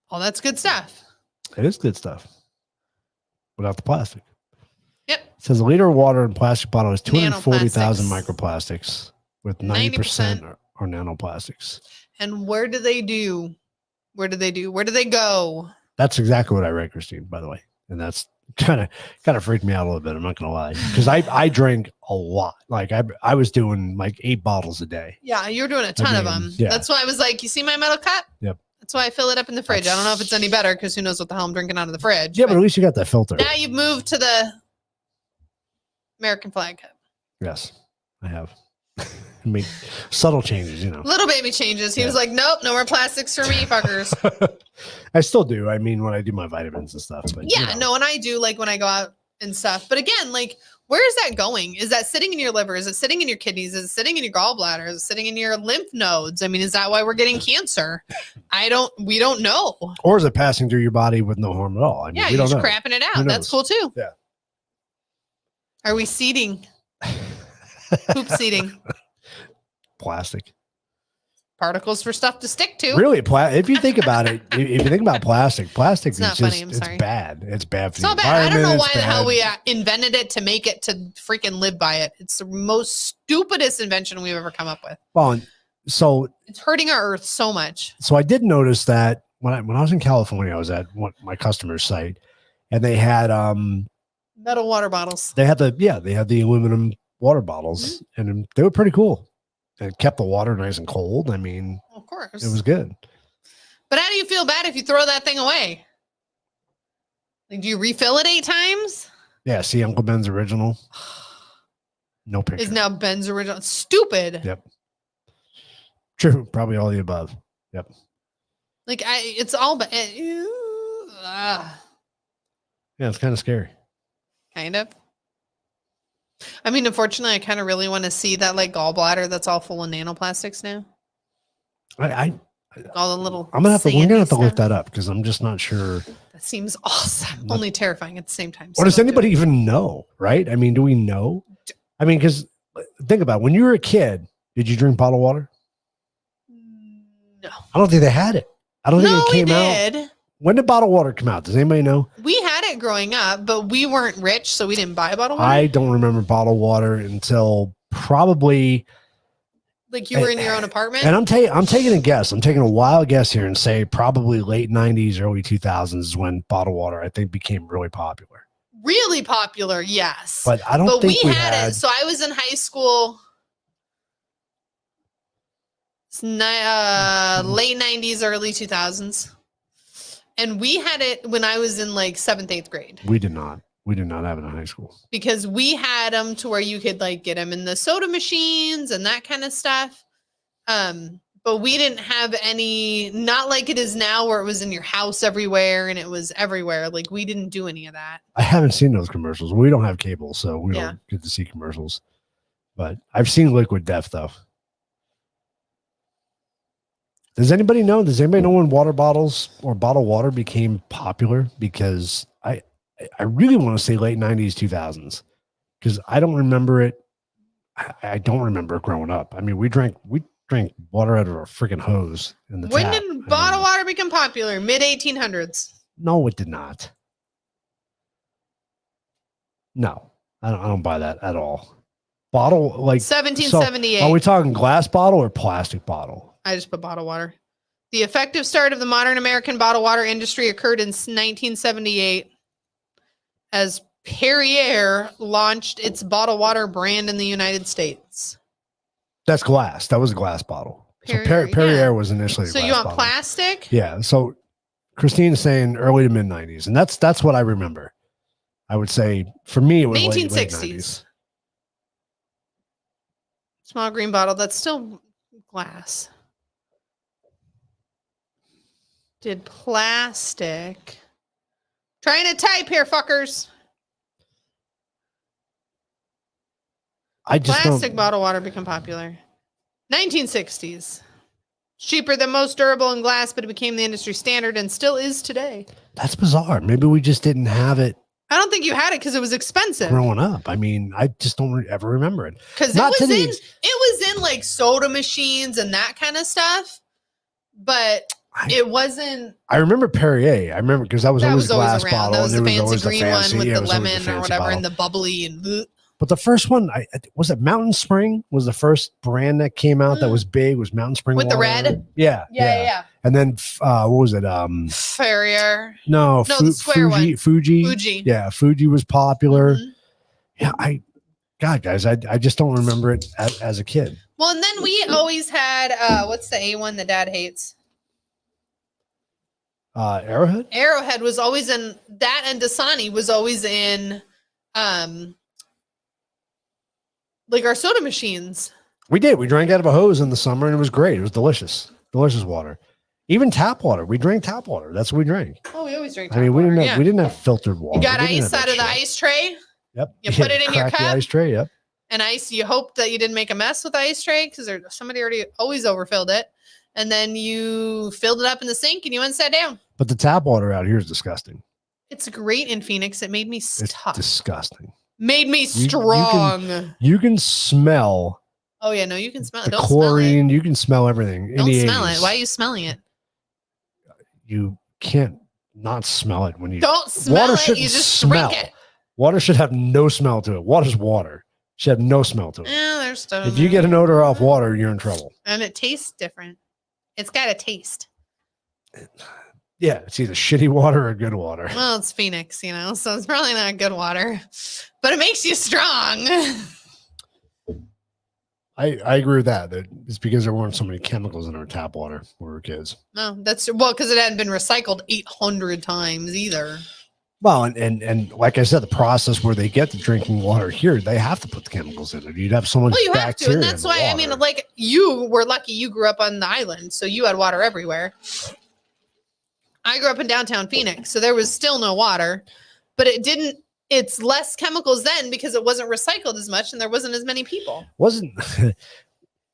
All that's good stuff. It is good stuff. Without the plastic. Yep. It says a liter of water in a plastic bottle is 240,000 Nanoplastics. microplastics with 90% are nanoplastics. And where do they do? Where do they go? That's exactly what I read, Christine, by the way. And that's kind of freaked me out a little bit. I'm not gonna lie, because I drink a lot. Like I was doing like 8 bottles a day. Yeah, you're doing a ton of them. Yeah. That's why I was like, you see my metal cup? Yep. That's why I fill it up in the fridge. I don't know if it's any better because who knows what the hell I'm drinking out of the fridge. Yeah, but at least you got that filter. Now you've moved to the American flag cup. Yes, I have. I mean, subtle changes, Little baby changes. He was like, nope, no more plastics for me, fuckers. I still do. I mean, when I do my vitamins and stuff. But, yeah, no, and I do like when I go out and stuff. But again, like, where is that going? Is that sitting in your liver? Is it sitting in your kidneys? Is it sitting in your gallbladder? Is it sitting in your lymph nodes? I mean, is that why we're getting cancer? We don't know. Or is it passing through your body with no harm at all? I mean, Yeah, we you're don't just know. crapping it out. That's cool too. Yeah. Are we seeding? Poop seeding. Plastic. Particles for stuff to stick to. Really, if you think about it, if you think about plastic It's is not just, funny. I'm sorry. it's bad. It's bad for So the bad. I don't know environment. why It's the hell bad. we invented it to make it to freaking live by it. It's the most stupidest invention we've ever come up with. Well, so It's hurting our earth so much. I did notice that when I was in California, I was at my customer's site, and they had Metal water bottles. they had the aluminum water bottles, and they were pretty cool. It kept the water nice and cold. I mean, Of course. it was good. But how do you feel bad if you throw that thing away? Like, do you refill it 8 times? Yeah, see Uncle Ben's original. No picture. Is now Ben's original. Stupid. Yep. True. Probably all the above. Yep. Like, it's all bad. Yeah, it's kind of scary. Kind of. I mean, unfortunately, I kind of really want to see that like gallbladder that's all full of nanoplastics now. All the little. We're gonna have to look stuff. that up because I'm just not sure. That seems awesome. Only terrifying at the same time. Or does anybody even know? Right? I mean, do we know? I mean, because think about it. When you were a kid, did you drink bottled water? No. I don't think they had it. I don't think it came out. Did. When did bottled water come out? Does anybody know? We had it growing up, but we weren't rich, so we didn't buy bottled water. I don't remember bottled water until probably. Like you were in your own apartment. And I'm taking a guess. I'm taking a wild guess here and say probably late 90s, early 2000s is when bottled water, I think, became really popular. Really popular, yes. But I don't think we had it. So I was in high school. Late 90s, early 2000s. And we had it when I was in like 7th, 8th grade. We did not. We did not have it in high school. Because we had them to where you could like get them in the soda machines and that kind of stuff. But we didn't have any, not like it is now where it was in your house everywhere and it was everywhere. Like we didn't do any of that. I haven't seen those commercials. We don't have cable, so we don't get to see commercials. But I've seen Liquid Death though. Does anybody know? Does anybody know when water bottles or bottled water became popular? Because I really want to say late 90s, 2000s, because I don't remember it. I don't remember it growing up. I mean, we drank water out of a freaking hose in the When tap. did bottled water become popular? Mid 1800s. No, it did not. No, I don't buy that at all. Bottle like 1778. So are we talking glass bottle or plastic bottle? I just put bottled water. The effective start of the modern American bottled water industry occurred in 1978 as Perrier launched its bottled water brand in the United States. That's glass. That was a glass bottle. Perrier, Perrier was initially a So glass you want bottle. plastic? Yeah. So Christine's saying early to mid 90s, and that's what I remember. I would say for me it was late 1960s. Small green bottle. That's still glass. Did plastic. Trying to type here, fuckers. I just Plastic bottled water become popular. 1960s. Cheaper than most durable in glass, but it became the industry standard and still is today. That's bizarre. Maybe we just didn't have it I don't think you had it because it was expensive. growing up. I mean, I just don't ever remember it. Because it was in like soda machines and that kind of stuff, but it wasn't. I remember Perrier. I remember because that was always glass around. bottle. That was and the there fancy always green one with yeah, the it was always lemon or fancy whatever bottle. and the bubbly and. But But the first one, was it Mountain Spring? Was the first brand that came out that was big? Was Mountain Spring With the water. red? Yeah. And then what was it? Farrier. No, the square one. Fuji. Yeah, Fuji was popular. Mhm. Yeah, God, guys, I just don't remember it as a kid. Well, and then we always had what's the A1 that Dad hates? Arrowhead. Arrowhead was always in that, and Dasani was always in, like our soda machines. We did. We drank out of a hose in the summer, and it was great. It was delicious water. Even tap water. We drank tap water. That's what we drank. Oh, we always drink. I mean, we didn't have filtered water. You got We didn't ice have out that of the shit. ice tray. Yep. You put it in your crack the cup. ice tray. Yep. And ice. You hope that you didn't make a mess with the ice tray because somebody already always overfilled it, and then you filled it up in the sink and you went and sat down. But the tap water out here is disgusting. It's great in Phoenix. It made me It's tough. disgusting. Made me strong. You can smell Oh yeah, no, you can smell it. the Don't chlorine. You can smell everything. smell it. Don't smell it. Why are you smelling it? You can't not smell it when you Don't smell it. shouldn't You just smell. drink it. Water should have no smell to it. Water's water. Should have no smell to it. Yeah, there's stuff. If you get an odor off water, you're in trouble. and it tastes different. It's got a taste. Yeah, it's either shitty water or good water. Well, it's Phoenix, so it's probably not good water, but it makes you strong. I agree with that. That it's because there weren't so many chemicals in our tap water when we were kids. No, that's because it hadn't been recycled 800 times either. Well, and like I said, the process where they get the drinking water here, they have to put the chemicals in it. You'd have so much Well, you have to, bacteria and that's in the why water. like you were lucky. You grew up on the island, so you had water everywhere. I grew up in downtown Phoenix, so there was still no water, but it's less chemicals then because it wasn't recycled as much and there wasn't as many people. Wasn't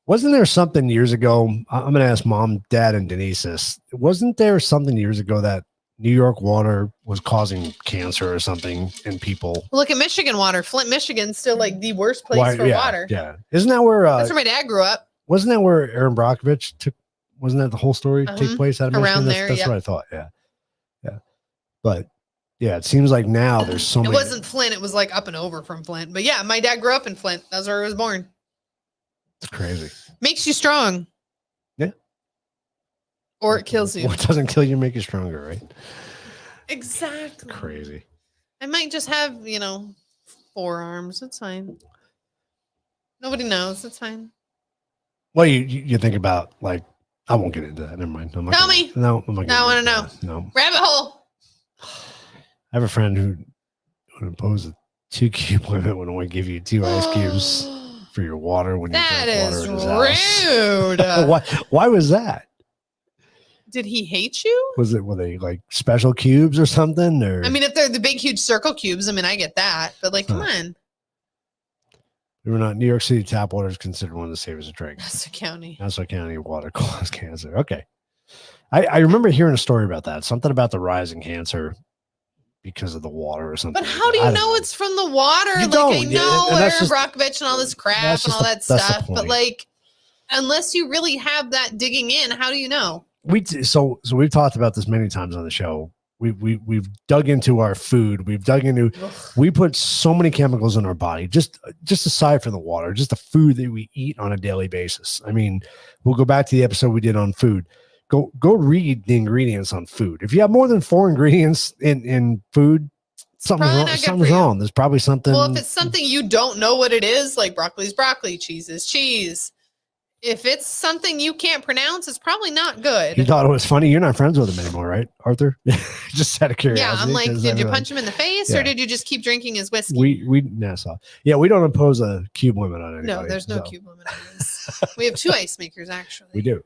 there something years ago? I'm going to ask Mom, Dad, and Denise this. Wasn't there something years ago that New York water was causing cancer or something in people? Look at Michigan water. Flint, Michigan's still like the worst place for water. Yeah. Isn't that where That's where my dad grew up. wasn't that where Aaron Brockovich took? Wasn't that the whole story take place out of Around Michigan? there, That's yeah. what I thought. Yeah. But yeah, it seems like now there's so It many. wasn't Flint. It was like up and over from Flint. But yeah, my dad grew up in Flint. That's where he was born. It's crazy. Makes you strong. Yeah. Or it kills you. What doesn't kill you make you stronger, right? Exactly. Crazy. I might just have, 4 arms. It's fine. Nobody knows. It's fine. Well, you think about like I won't get into that. Never mind. I'm not Tell gonna- me. No, I'm not. Now I gonna wanna get into that. No, Rabbit hole. I have a friend who would impose a 2 cube limit when I give you 2 ice cubes for your water when you That drink water is in his house. rude. Why was that? Did he hate you? Were they like special cubes or something? Or I mean, if they're the big, huge circle cubes, I get that. But like, come on. we were not. New York City tap water is considered one of the safest drinks. Nassau County. Nassau County water causes cancer. Okay. I remember hearing a story about that. Something about the rise in cancer because of the water or something. But how do you know it's from the water? You Like, don't. I know And that's Aaron just- Brockovich and all this crap that's and just all the- that that's the stuff. But point. like, unless you really have that digging in, how do you know? So we've talked about this many times on the show. We've dug into our food. We've dug into. We put so many chemicals in our body. Just aside from the water, just the food that we eat on a daily basis. I mean, we'll go back to the episode we did on food. Go read the ingredients on food. If you have more than 4 ingredients in food, something's probably wrong. not good Something's for you. wrong. There's probably something. Well, if it's something you don't know what it is, like broccoli's broccoli, cheese is cheese. If it's something you can't pronounce, it's probably not good. You thought it was funny. You're not friends with him anymore, right, Arthur? Just out of curiosity. Yeah, I'm like, 'cause did you everyone- punch him in the face Yeah. or did you just keep drinking his whiskey? We Nassau. Yeah, we don't impose a cube limit on anybody. No, there's no so cube limit on this. We have 2 ice makers actually. We do.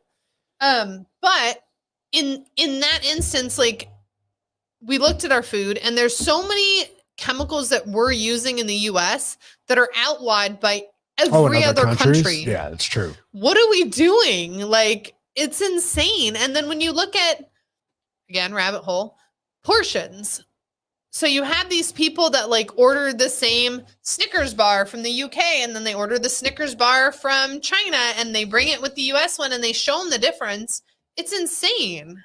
But in that instance, like we looked at our food and there's so many chemicals that we're using in the US that are outlawed by every in other countries? country. Yeah, that's true. What are we doing? Like, it's insane. And then when you look at, again, rabbit hole, portions. So you have these people that like order the same Snickers bar from the UK and then they order the Snickers bar from China and they bring it with the US one and they show them the difference. It's insane.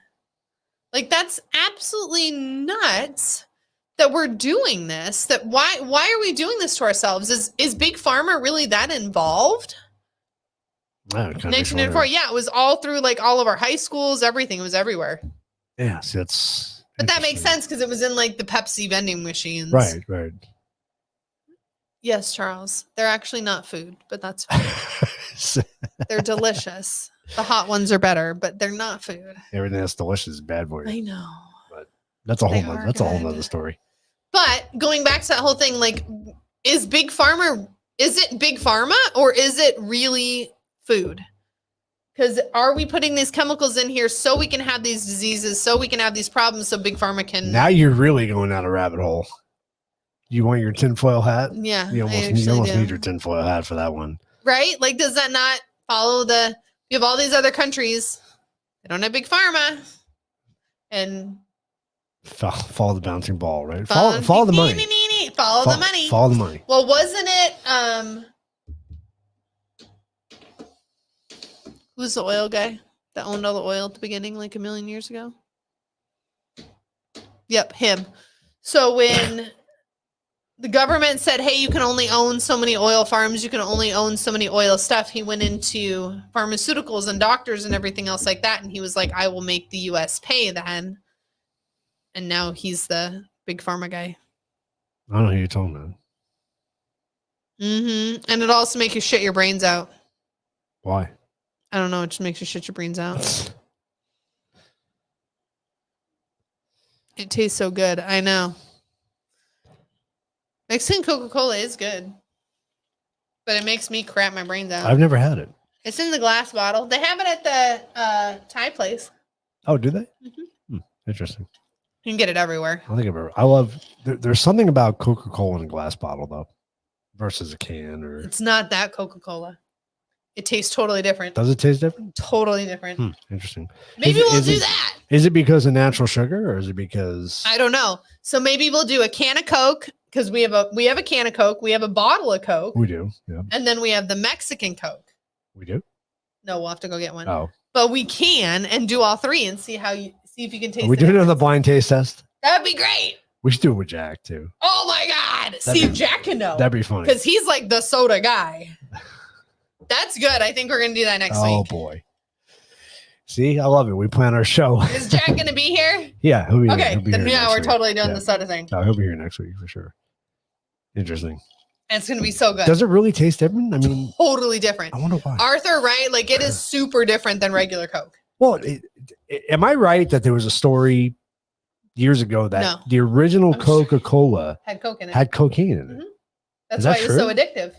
Like, that's absolutely nuts that we're doing this. That why are we doing this to ourselves? Is Big Pharma really that involved? 1994. Yeah, it was all through like all of our high schools. Everything, it was everywhere. Yeah, see, that's. But that makes sense because it was in like the Pepsi vending machines. Right, right. Yes, Charles. They're actually not food, but that's fine. They're delicious. The hot ones are better, but they're not food. Everything that's delicious is bad for you. I know. But that's a whole nother story. But going back to that whole thing, like, is it Big Pharma or is it really food? Because are we putting these chemicals in here so we can have these diseases, so we can have these problems, so Big Pharma can... Now you're really going down a rabbit hole. You want your tinfoil hat? Yeah, You almost need your tinfoil hat for that one. Right? Like, does that not follow you have all these other countries, they don't have Big Pharma, and... Follow the bouncing ball, right? Follow the money. Follow the money. Follow the money. Well, wasn't it... Who's the oil guy that owned all the oil at the beginning, like 1 million years ago? Yep, him. So when the government said, hey, you can only own so many oil farms, you can only own so many oil stuff, he went into pharmaceuticals and doctors and everything else like that. And he was like, I will make the US pay then. And now he's the Big Pharma guy. I don't know who you're talking about. Mm-hmm. And it also makes you shit your brains out. Why? I don't know. It just makes you shit your brains out. It tastes so good. I know. Mexican Coca-Cola is good. But it makes me crap my brains out. I've never had it. It's in the glass bottle. They have it at the Thai place. Oh, do they? Mm-hmm. Interesting. You can get it everywhere. I don't think I've ever. I love. There's something about Coca-Cola in a glass bottle though, versus a can or. It's not that Coca-Cola. It tastes totally different. Does it taste different? Totally different. Interesting. Maybe we'll do that. Is it because of natural sugar or is it because I don't know. So maybe we'll do a can of Coke because we have a can of Coke, we have a bottle of Coke. We do, yeah. And then we have the Mexican Coke. We do? No, we'll have to go get one. Oh. But we can and do all three and see if you can taste. Are we doing another blind taste test? That'd be great. We should do it with Jack too. Oh my God. See if Jack can know. That'd be funny. Because he's like the soda guy. That's good. I think we're going to do that next week. Oh, boy. See, I love it. We plan our show. Is Jack going to be here? Yeah. He'll be okay. He'll be then, here we're week. totally doing the soda thing. No, he'll be here next week for sure. Interesting. And it's going to be so good. Does it really taste different? I mean, totally different. I wonder why. Arthur, right? Like it is super different than regular Coke. Well, am I right that there was a story years ago that the original Coca-Cola had Coke in it. Had cocaine in it? Mm-hmm. That's why it was so addictive.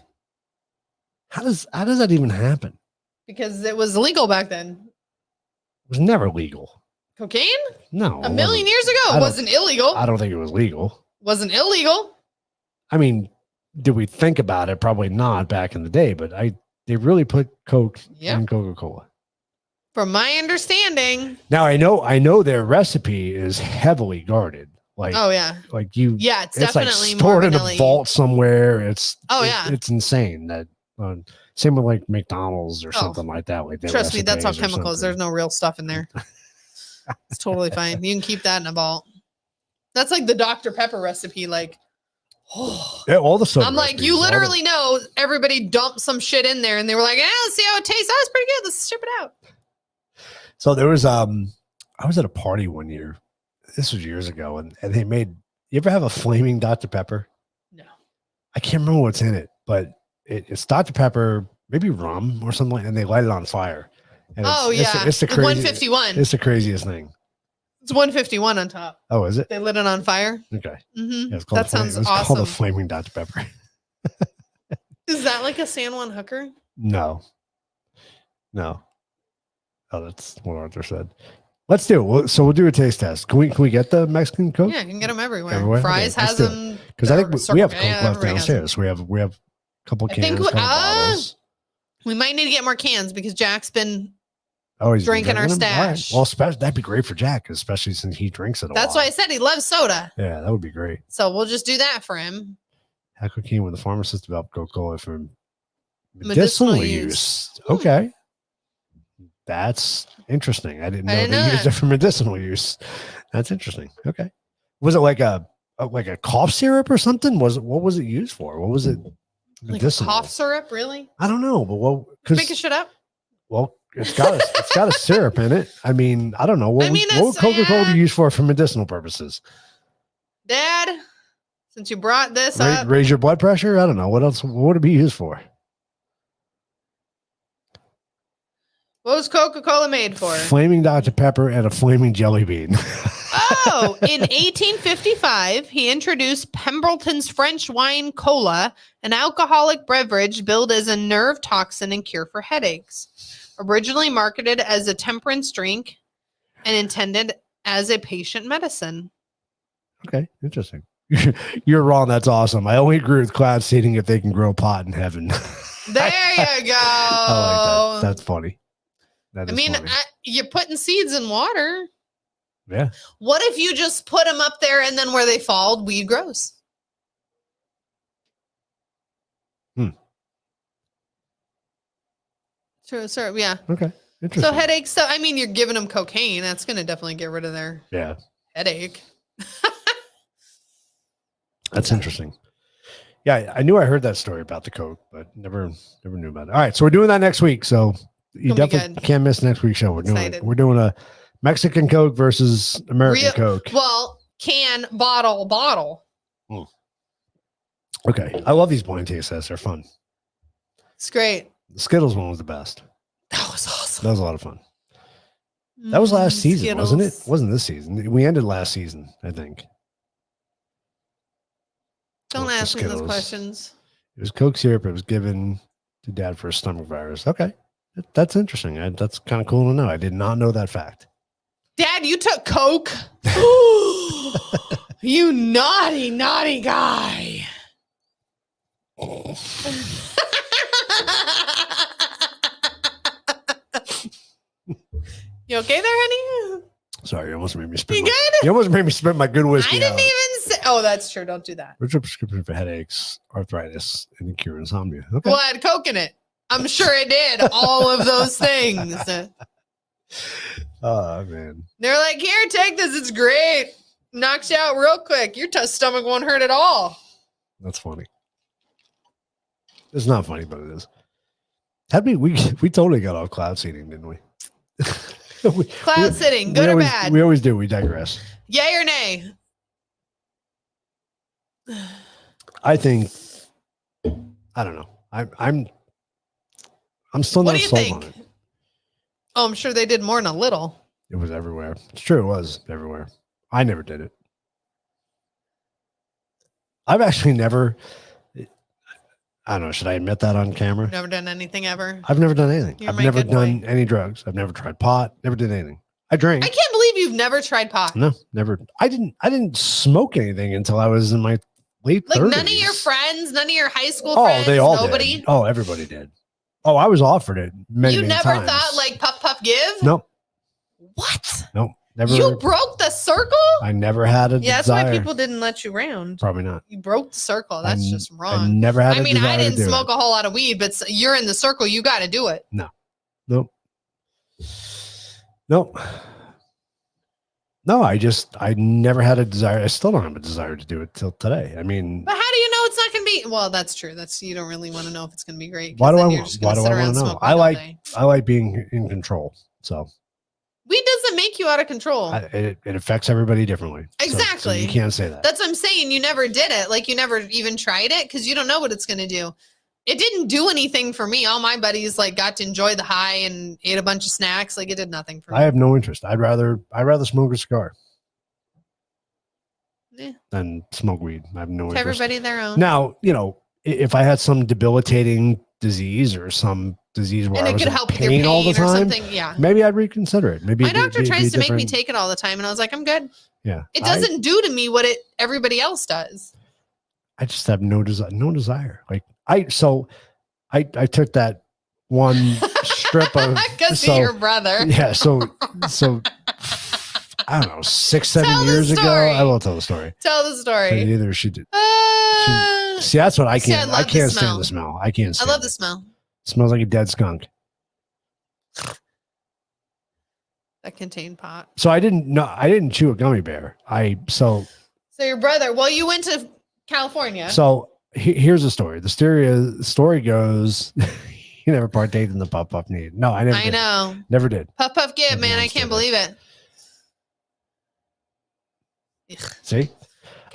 How does that even happen? Because it was illegal back then. It was never legal. Cocaine? No. 1 million years ago, it wasn't illegal. I don't think it was legal. Wasn't illegal. I mean, did we think about it? Probably not back in the day, but they really put Coke in Coca-Cola. From my understanding. Now I know their recipe is heavily guarded. Like like you. Yeah, it's definitely like stored in a vault somewhere. It's insane that. Same with like McDonald's or something like that. Like trust me, that's all chemicals. There's no real stuff in there. It's totally fine. You can keep that in a vault. That's like the Dr. Pepper recipe. Like, all the soda. I'm like, you literally know everybody dumped some shit in there, and they were like, let's see how it tastes. That's pretty good. Let's ship it out. So there was I was at a party one year. This was years ago, and they made. You ever have a flaming Dr. Pepper? No. I can't remember what's in it, but it's Dr. Pepper, maybe rum or something, and they light it on fire. And it's the crazy, 151. It's the craziest thing. It's 151 on top. Oh, is it? They lit it on fire. Okay. Mm-hmm. Yeah, that sounds awesome. It's called a flaming Dr. Pepper. Is that like a San Juan hooker? No. Oh, that's what Arthur said. Let's do it. So we'll do a taste test. Can we get the Mexican Coke? Yeah, you can get them everywhere. Fries has them. Because I think we have Coke left downstairs. We have a couple cans. Bottles. We might need to get more cans because Jack's been he's drinking our stash. Right. Well, that'd be great for Jack, especially since he drinks it a lot. That's why I said he loves soda. Yeah, that would be great. So we'll just do that for him. Had cocaine when the pharmacist developed Coca-Cola for medicinal use. Okay. That's interesting. I didn't know they used it for medicinal use. That's interesting. Okay. Was it like a like a cough syrup or something? What was it used for? What was it? Like a cough syrup, really? I don't know, but Making shit up. Well, it's got a syrup in it. I mean, I don't know. What would Coca-Cola be used for medicinal purposes? Dad, since you brought this up, raise your blood pressure. I don't know what else. What would it be used for? What was Coca-Cola made for? Flaming Dr. Pepper and a flaming jelly bean. Oh, in 1855, he introduced Pemberton's French wine cola, an alcoholic beverage billed as a nerve toxin and cure for headaches. Originally marketed as a temperance drink and intended as a patient medicine. Okay, interesting. You're wrong. That's awesome. I only agree with cloud seeding if they can grow pot in heaven. There you go. I like that. That's funny. Funny. You're putting seeds in water. Yeah. What if you just put them up there and then where they fall, weed grows? Sure. Yeah. Okay. Interesting. So headaches. So, I mean, you're giving them cocaine. That's going to definitely get rid of their headache. That's interesting. Yeah, I knew I heard that story about the Coke, but never knew about it. All right, so we're doing that next week. So you definitely can't miss next week's show. We're doing a Mexican Coke versus American Coke. Well, can, bottle. Okay, I love these blind taste tests. They're fun. It's great. The Skittles one was the best. That was awesome. That was a lot of fun. That was last season, Skittles. wasn't it? Wasn't this season? We ended last season, I think. Don't ask me those questions. It was Coke syrup. It was given to Dad for a stomach virus. Okay. That's interesting. That's kind of cool to know. I did not know that fact. Dad, you took Coke? You naughty guy. You okay there, honey? Sorry, you almost made me spit. You good? You almost made me spit my good whiskey. I didn't even say. Oh, that's true. Don't do that. What's your prescription for headaches, arthritis, and the cure insomnia? Okay. Well, it had Coke in it. I'm sure it did. All of those things. Oh, man. They're like, here, take this. It's great. Knocks you out real quick. Your stomach won't hurt at all. That's funny. It's not funny, but it is. We totally got off cloud seeding, didn't we? Cloud sitting, good or bad? We always do. We digress. Yay or nay? I think. I don't know. I'm still What not do you sold think? on it. Oh, I'm sure they did more than a little. It was everywhere. It's true. It was everywhere. I never did it. I've actually never. I don't know. Should I admit that on camera? Never done anything ever. I've never done anything. You're I've my never good done boy. any drugs. I've never tried pot. Never did anything. I drank. I can't believe you've never tried pot. No, never. I didn't smoke anything until I was in my late 30s. None of your friends, none of your high school Oh, friends, they all nobody. did. Oh, everybody did. Oh, I was offered it many You never times. thought like puff give? Nope. What? Nope. Never. You broke the circle? I never had a Yeah, that's desire. why people didn't let you round. Probably not. You broke the circle. That's just I wrong. never had. I mean, I didn't smoke it. a whole lot of weed, but you're in the circle. You got to do it. Nope. Nope. No, I never had a desire. I still don't have a desire to do it till today. I mean, But how do you know it's not going to be? Well, that's true. You don't really want to know if it's going to be great. why do I want want to know? I like being in control. So weed doesn't make you out of control. it affects everybody differently. Exactly. So you can't say that. That's what I'm saying. You never did it. Like you never even tried it because you don't know what it's going to do. It didn't do anything for me. All my buddies got to enjoy the high and ate a bunch of snacks. Like it did nothing for me. I have no interest. I'd rather smoke a cigar than smoke weed. I have no interest. Everybody their own. Now, if I had some debilitating disease or some disease where and I it was could in help with your pain pain all the or time, something. Yeah. maybe I'd reconsider it. Maybe My doctor tries to make me different. take it all the time, and I was like, I'm good. Yeah. It doesn't do to me what everybody else does. I just have no desire. Like I took that one strip of because of your brother. Yeah. So I don't know, 6-7 years ago. I will tell the story. Tell the story. So either she did. See, that's what I can't. I can't stand the smell. I can't. I love the smell. It smells like a dead skunk. That contained pot. So I didn't chew a gummy bear. So So your brother, well, you went to California. So here's the story. The story goes, you never partaked in the puff puff need. No, I never. I know. Never did. Puff puff give, Never man. I once can't did believe it. See?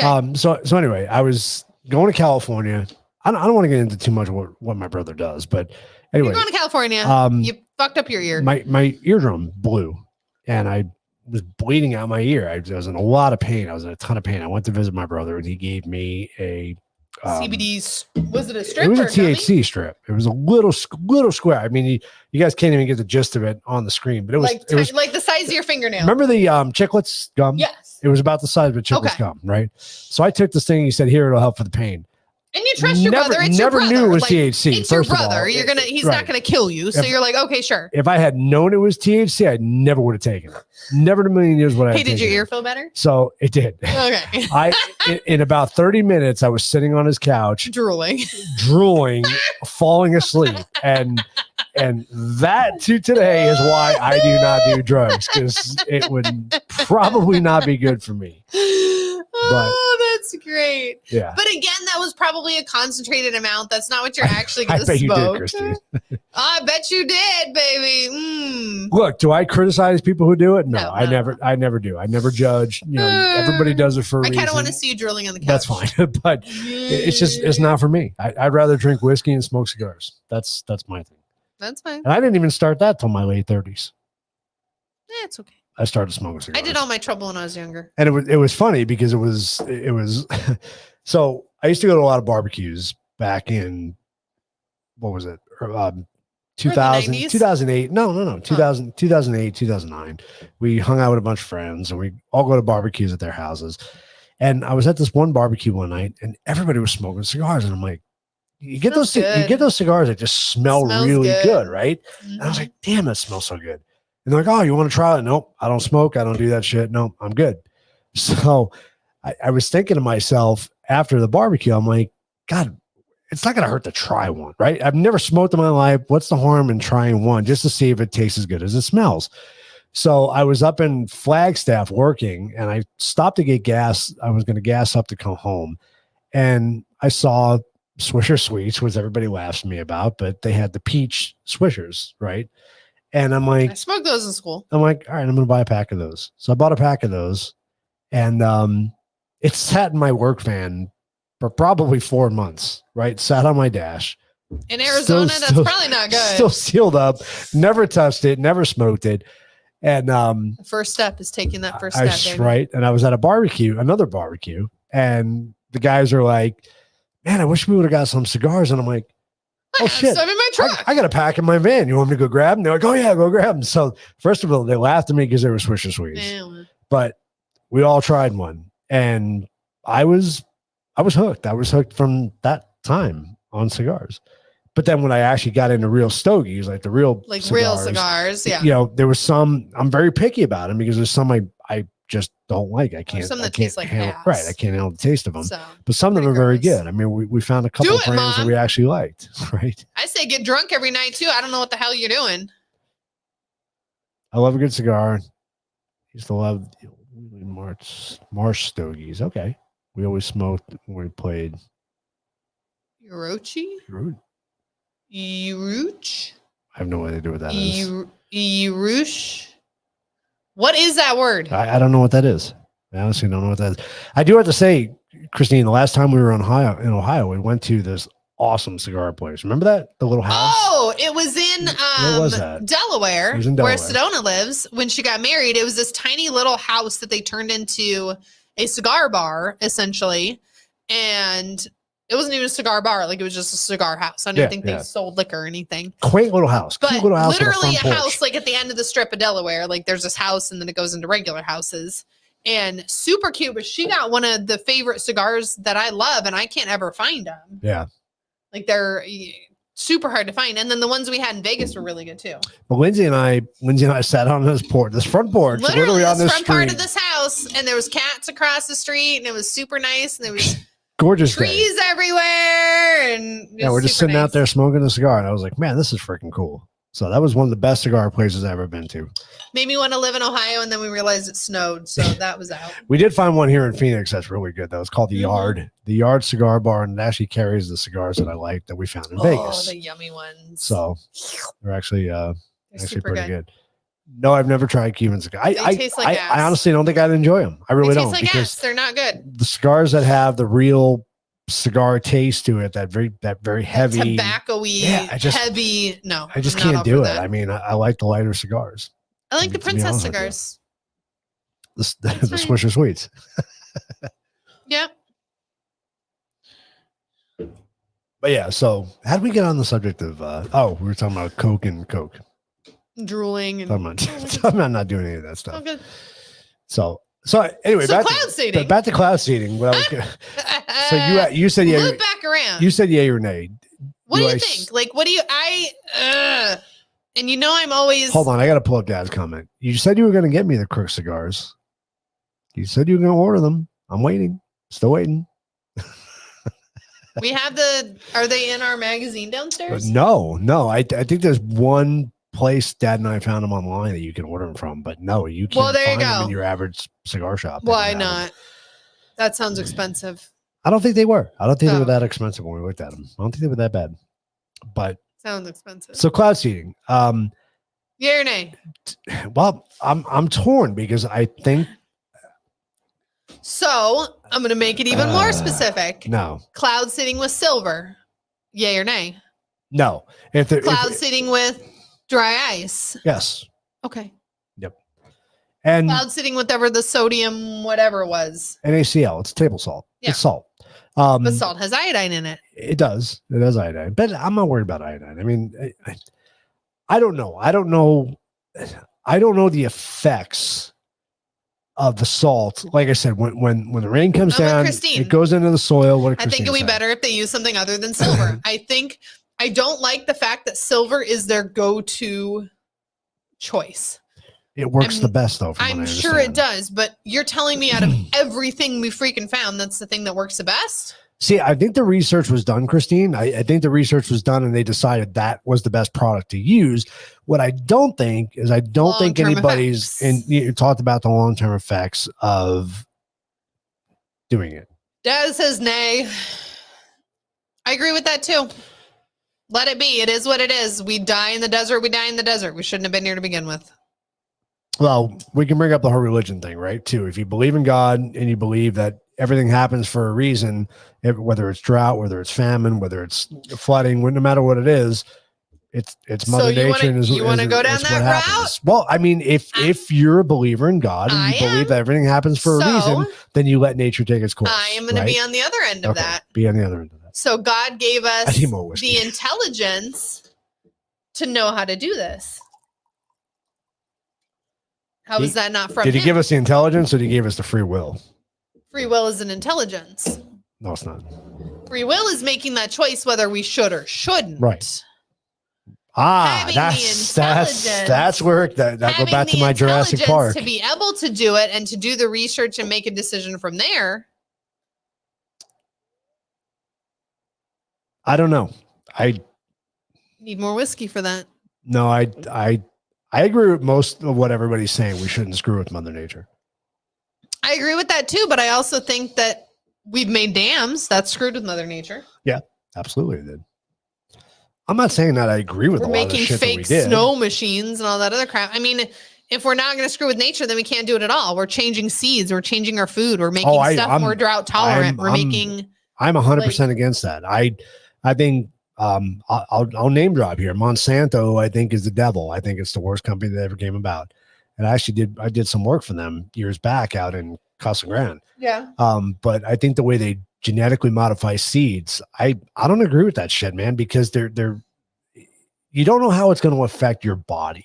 Okay. So anyway, I was going to California. I don't want to get into too much what my brother does, but anyway, You're going to California. You fucked up your ear. My eardrum blew, and I was bleeding out my ear. I was in a lot of pain. I was in a ton of pain. I went to visit my brother, and he gave me a CBD's. Was it a strip? It was a or gummy? THC strip. It was a little square. I mean, you guys can't even get the gist of it on the screen, but it was like the size of your fingernail. Remember the Chiclets gum? Yes. It was about the size of a Chiclets gum, right? So I took this thing. He said, "Here, it'll help for the pain." And you trust your brother. It's your brother. Knew it was like, THC. It's your first of all. brother. He's not gonna kill you. So you're like, okay, sure. If I had known it was THC, I never would have taken it. Never in a million years would I. Hey, did your ear feel better? So it did. Okay. In about 30 minutes, I was sitting on his couch, drooling, falling asleep, and that to today is why I do not do drugs, because it would probably not be good for me. Oh, that's great. Yeah. But again, that was probably a concentrated amount. That's not what you're actually going to smoke. You did, Christine. I bet you did, baby. Look, do I criticize people who do it? No, No. I never do. I never judge. Everybody does it for a reason. I kind of want to see you drilling on the couch. That's fine, but it's not for me. I'd rather drink whiskey and smoke cigars. That's my thing. That's fine. And I didn't even start that till my late 30s. Yeah, it's okay. I started smoking cigars. I did all my trouble when I was younger. And it was funny because it was so I used to go to a lot of barbecues back in, what was it? 2000, 2008. No. 2008, 2009. We hung out with a bunch of friends and we all go to barbecues at their houses. And I was at this one barbecue one night and everybody was smoking cigars. And I'm like, you get those cigars that just smell really good, right? Mm-hmm. And I was like, damn, that smells so good. And they're like, oh, you want to try it? Nope, I don't smoke. I don't do that shit. No, I'm good. So I was thinking to myself after the barbecue, I'm like, God, it's not going to hurt to try one, right? I've never smoked in my life. What's the harm in trying one just to see if it tastes as good as it smells? So I was up in Flagstaff working and I stopped to get gas. I was going to gas up to come home. And I saw Swisher Sweets, which everybody laughs at me about, but they had the peach Swishers, right? And I'm like, I smoked those in school. I'm like, all right, I'm going to buy a pack of those. So I bought a pack of those and it sat in my work van for probably 4 months, right? Sat on my dash. In Arizona, that's probably not good. Still sealed up, never touched it, never smoked it. And the first step is taking that first step, baby. Right. And I was at another barbecue, and the guys are like, man, I wish we would have got some cigars. And I'm like, oh shit, I'm in my truck. I got a pack in my van. You want me to go grab them? They're like, oh yeah, go grab them. So first of all, they laughed at me because they were Swisher Sweets. Damn. But we all tried one, and I was hooked. I was hooked from that time on cigars. But then when I actually got into real stogies, like the real cigars, yeah. You know, there was some, I'm very picky about them because there's some I just don't like. I can't. Some that taste like handle, ass. right. I can't handle the taste of them. So, but some of them are very good. I mean, we found a couple of brands that we actually liked, right? I say get drunk every night too. I don't know what the hell you're doing. I love a good cigar. Used to love Marsh stogies. Okay. We always smoked when we played. Orochi? Uruch? I have no idea what that is. Urush? What is that word? I don't know what that is. I honestly don't know what that is. I do have to say, Christine, the last time we were in Ohio, we went to this awesome cigar place. Remember that? The little house? Oh, it was in Where was that? Delaware, it was in Delaware, where Sedona lives. When she got married, it was this tiny little house that they turned into a cigar bar, essentially. And it wasn't even a cigar bar. Like, it was just a cigar house. I didn't think they sold liquor or anything. Quaint little house. But cute little house, literally a house, like at the end of the strip of Delaware. Like, there's this house and then it goes into regular houses. And super cute. But she got one of the favorite cigars that I love, and I can't ever find them. Yeah. Like, they're super hard to find. And then the ones we had in Vegas were really good too. But Lindsay and I sat on this front porch, literally on this front part of this house, and there was cats across the street, and it was super nice, and there was gorgeous trees everywhere, and we're just sitting out there smoking a cigar, and I was like, man, this is freaking cool. So that was one of the best cigar places I've ever been to. Made me want to live in Ohio, and then we realized it snowed, so that was out. We did find one here in Phoenix that's really good though. It's called the Mhm. Yard. The Yard Cigar Bar, and it actually carries the cigars that I like that we found in Vegas. The yummy ones. So they're actually They're actually super pretty good. No, I've never tried Cuban cigar. They taste like I ass. honestly don't think I'd enjoy them. I really They don't taste like because ass. They're not good. the cigars that have the real cigar taste to it, that very heavy, Tobacco-y, Yeah, heavy. No, I just I'm not can't up do for it. that. I mean, I like the lighter cigars. I like the to be princess honest with you. cigars. The That's right. Swisher Sweets. Yeah. But yeah, so how did we get on the subject of we were talking about Coke and Coke. Drooling and Talking about not doing any of that oh, stuff. good. So anyway, So back cloud to, seeding. back to cloud seeding. What I was gonna, so you said yeah, Loop back around. you said yay or nay. What do you I think? Like, what do you? And you know, I'm always. Hold on, I got to pull up Dad's comment. You said you were going to get me the Crook cigars. You said you were going to order them. I'm waiting. Still waiting. We have the. Are they in our magazine But downstairs? no. I think there's one place Dad and I found them online that you can order them from. But no, you can't Well, there you find them go. in your average cigar shop. They Why don't have them. not? That sounds expensive. I don't think they were. I don't think they Oh. were that expensive when we looked at them. I don't think they were that bad. But Sounds expensive. so cloud seeding. Yay or nay? Well, I'm torn because I think So I'm going to make it even more specific. no. Cloud seeding with silver. Yay or nay? No. If they're Cloud seeding with dry ice. yes. Okay. And Cloud seeding with whatever the sodium, whatever it was. NaCl, it's table salt. Yeah. It's salt. But salt has iodine in it. It does. It does iodine. But I'm not worried about iodine. I mean, I don't know. I don't know the effects of the salt. Like I said, when the rain comes I'm with down, Christine. it goes into the soil. What did I think Christine it'd be say? better if they use something other than silver. I don't like the fact that silver is their go-to choice. It works I'm- the best though. from what I'm I sure it understand. does, but you're telling me out of everything we freaking found, that's the thing that works the best? See, I think the research was done, Christine. I think the research was done and they decided that was the best product to use. What I don't think is think Long-term anybody's effects. you talked about the long-term effects of doing it. Dad says nay. I agree with that too. Let it be. It is what it is. We die in the desert. We die in the desert. We shouldn't have been here to begin with. Well, we can bring up the whole religion thing, right? Too. If you believe in God and you believe that everything happens for a reason, whether it's drought, whether it's famine, whether it's flooding, no matter what it is, it's Mother So Nature. you wanna go down is that what route? happens. Well, I mean, if you're a believer in God and you I believe am. that everything happens for a So, reason, then you let nature take its course. I am going to be on the other end of that. Be on the other end of that. So God gave I us need more whiskey. the intelligence to know how to do this. How is that not from Did he him? give us the intelligence or did he give us the free will? Free will is an intelligence. No, it's not. Free will is making that choice whether we should or shouldn't. Right. Ah, Having the that's where that go Having back to the my Jurassic intelligence Park. to be able to do it and to do the research and make a decision from there. I don't know. I Need more whiskey for that. no, I agree with most of what everybody's saying. We shouldn't screw with Mother Nature. I agree with that too, but I also think that we've made dams that screwed with Mother Nature. Absolutely, it did. I'm not saying that I agree with We're a lot of the making shit that we fake did. snow machines and all that other crap. I mean, if we're not going to screw with nature, then we can't do it at all. We're changing seeds. We're changing our food. We're making stuff more drought tolerant. We're making. I'm 100% against that. I think I'll name drop here. Monsanto, I think, is the devil. I think it's the worst company that ever came about. And I did some work for them years back out in Casa Grande. Yeah. But I think the way they genetically modify seeds, I don't agree with that shit, man, because they're you don't know how it's going to affect your body.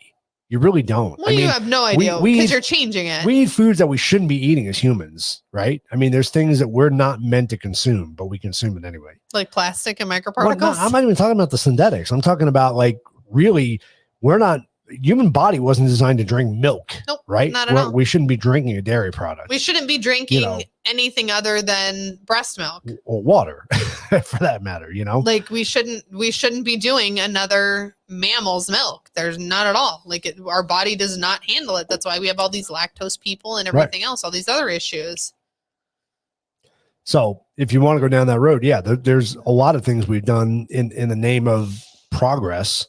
You really don't. Well, you have no idea we because eat- you're changing it. We eat foods that we shouldn't be eating as humans, right? I mean, there's things that we're not meant to consume, but we consume it anyway. Like plastic and Well, microparticles. no, I'm not even talking about the synthetics. I'm talking about like really, we're not. human body wasn't designed to drink milk, Nope, right? not at all. We shouldn't be drinking a dairy product. We shouldn't be drinking anything other than breast milk or water, for that matter. Like we shouldn't be doing another mammal's milk. There's not at all. Like our body does not handle it. That's why we have all these lactose people and everything else, all these other issues. So if you want to go down that road, there's a lot of things we've done in the name of progress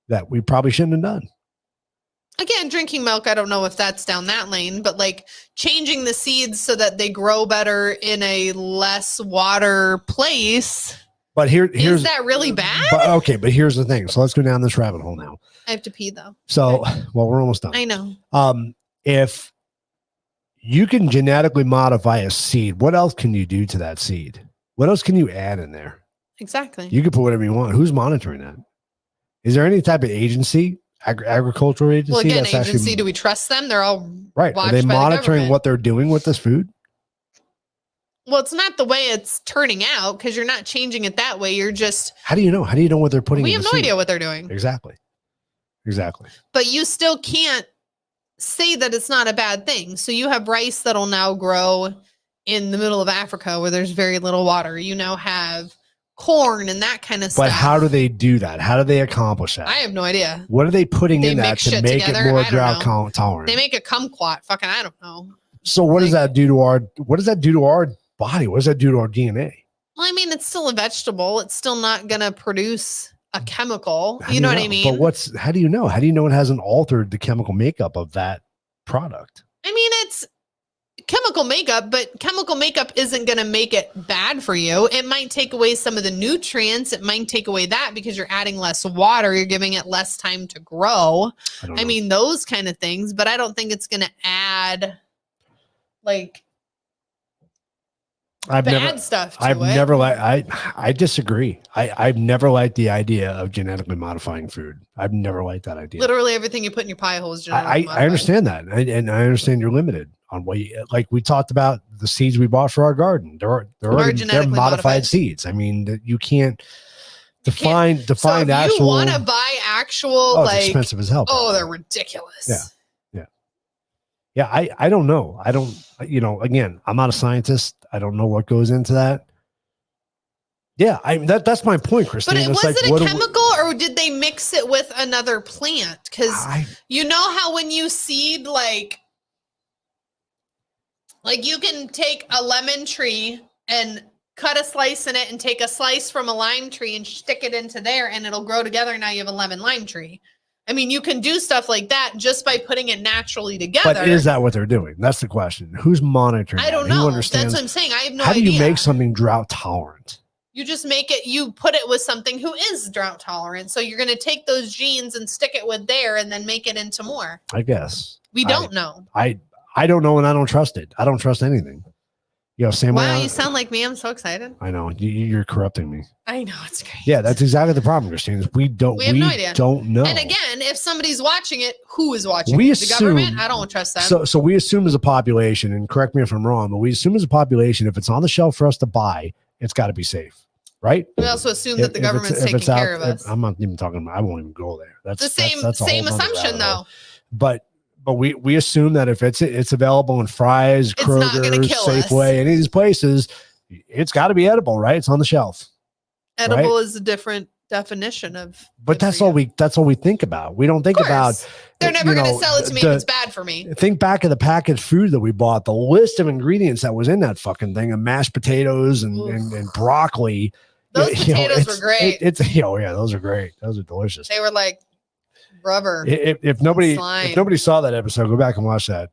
that we probably shouldn't have done. Again, drinking milk, I don't know if that's down that lane, but like changing the seeds so that they grow better in a less water place. But here's is that really bad? But here's the thing. So let's go down this rabbit hole now. I have to pee though. So, well, we're almost done. I know. If you can genetically modify a seed, what else can you do to that seed? What else can you add in there? Exactly. You can put whatever you want. Who's monitoring that? Is there any type of agency, agricultural agency? Well, again, that's agency, actually, do we trust them? They're all right. Are they monitoring what they're doing with this food? Well, it's not the way it's turning out because you're not changing it that way. You're just. How do you know? How do you know what they're putting? We in have the no seed? idea what they're doing. Exactly. But you still can't say that it's not a bad thing. So you have rice that'll now grow in the middle of Africa where there's very little water. You now have corn and that kind of stuff. But how do they do that? How do they accomplish that? I have no idea. What are they putting They in that mix to shit make together? it more I don't drought know. tolerant? They make a kumquat. Fucking, I don't know. So what does that do to our body? What does that do to our DNA? Well, I mean, it's still a vegetable. It's still not going to produce a chemical. You know what I mean? But how do you know? How do you know it hasn't altered the chemical makeup of that product? I mean, it's chemical makeup, but chemical makeup isn't going to make it bad for you. It might take away some of the nutrients. It might take away that because you're adding less water. You're giving it less time to grow. I mean, those kind of things, but I don't think it's going to add like bad stuff to I've it. never liked, I disagree. I've never liked the idea of genetically modifying food. I've never liked that idea. Literally everything you put in your pie hole is genetically modified. I understand that. And I understand you're limited on what like we talked about the seeds we bought for our garden. They're modified seeds. I mean, you can't define so if actual. You want to buy actual it's expensive as hell. Oh, they're ridiculous. Yeah, I don't know. I don't, again, I'm not a scientist. I don't know what goes into that. Yeah, that's my point, Christine. But was it a chemical or did they mix it with another plant? Because you know how when you seed like you can take a lemon tree and cut a slice in it and take a slice from a lime tree and stick it into there and it'll grow together. Now you have a lemon lime tree. I mean, you can do stuff like that just by putting it naturally together. But is that what they're doing? That's the question. Who's monitoring? I don't know. That's what I'm saying. I have no idea. How do you make something drought tolerant? You just make it, you put it with something who is drought tolerant. So you're going to take those genes and stick it with there and then make it into more. I guess. We don't know. I don't know and I don't trust it. I don't trust anything. Same way. Wow, you sound like me. I'm so excited. I know. You're corrupting me. I know, it's great. Yeah, that's exactly the problem, Christine. Is we have no idea. Don't know. And again, if somebody's watching it, who is watching it? The government? I don't trust them. So we assume as a population, and correct me if I'm wrong, but we assume as a population, if it's on the shelf for us to buy, it's got to be safe, right? We also assume that the government's taking care of us. I'm not even talking about, I won't even go there. That's the same assumption though. But we assume that if it's available in Fry's, Kroger, Safeway, any of these places, it's got to be edible, right? It's on the shelf. Edible is a different definition of. But that's all we think about. We don't think about. They're never going to sell it to me if it's bad for me. Think back of the packaged food that we bought. The list of ingredients that was in that fucking thing, of mashed potatoes and broccoli. Those potatoes were great. Those are great. Those are delicious. They were like rubber. If nobody saw that episode, go back and watch that.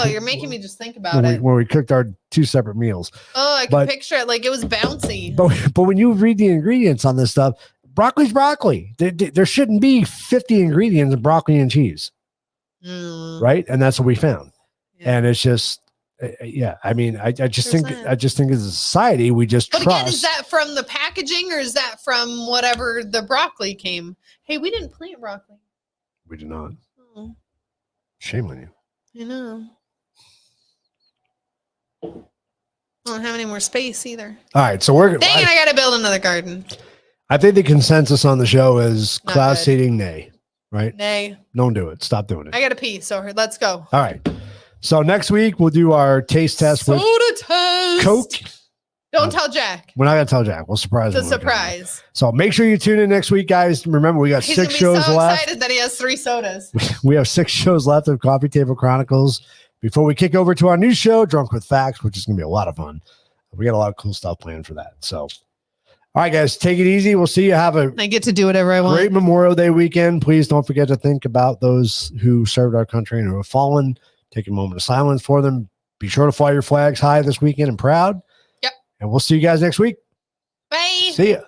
You're making me just think about it. When we cooked our 2 separate meals. Oh, I can picture it. Like it was bouncy. But when you read the ingredients on this stuff, broccoli's broccoli. There shouldn't be 50 ingredients in broccoli and cheese. Right? And that's what we found. Yeah. And it's just, I mean, I just think as a society, we just trust. Again, is that from the packaging or is that from whatever the broccoli came? Hey, we didn't plant broccoli. We did not. Oh. Shame on you. I know. I don't have any more space either. All right, so I got to build another garden. I think the consensus on the show is cloud seeding, nay. right? Nay. Don't do it. Stop doing it. I gotta pee, so let's go. All right. So next week we'll do our taste test with Soda test. Coke. Don't tell Jack. We're not gonna tell Jack. We'll surprise him. It's a surprise. So make sure you tune in next week, guys. Remember, we got He's 6 gonna be shows so left. excited that he has 3 sodas. We have 6 shows left of Coffee Table Chronicles before we kick over to our new show, Drunk with Facts, which is going to be a lot of fun. We got a lot of cool stuff planned for that. So, all right, guys, take it easy. We'll see you. Have a I get to do whatever I want. great Memorial Day weekend. Please don't forget to think about those who served our country and who have fallen. Take a moment of silence for them. Be sure to fly your flags high this weekend and proud. Yep. And we'll see you guys next week. Bye. See ya.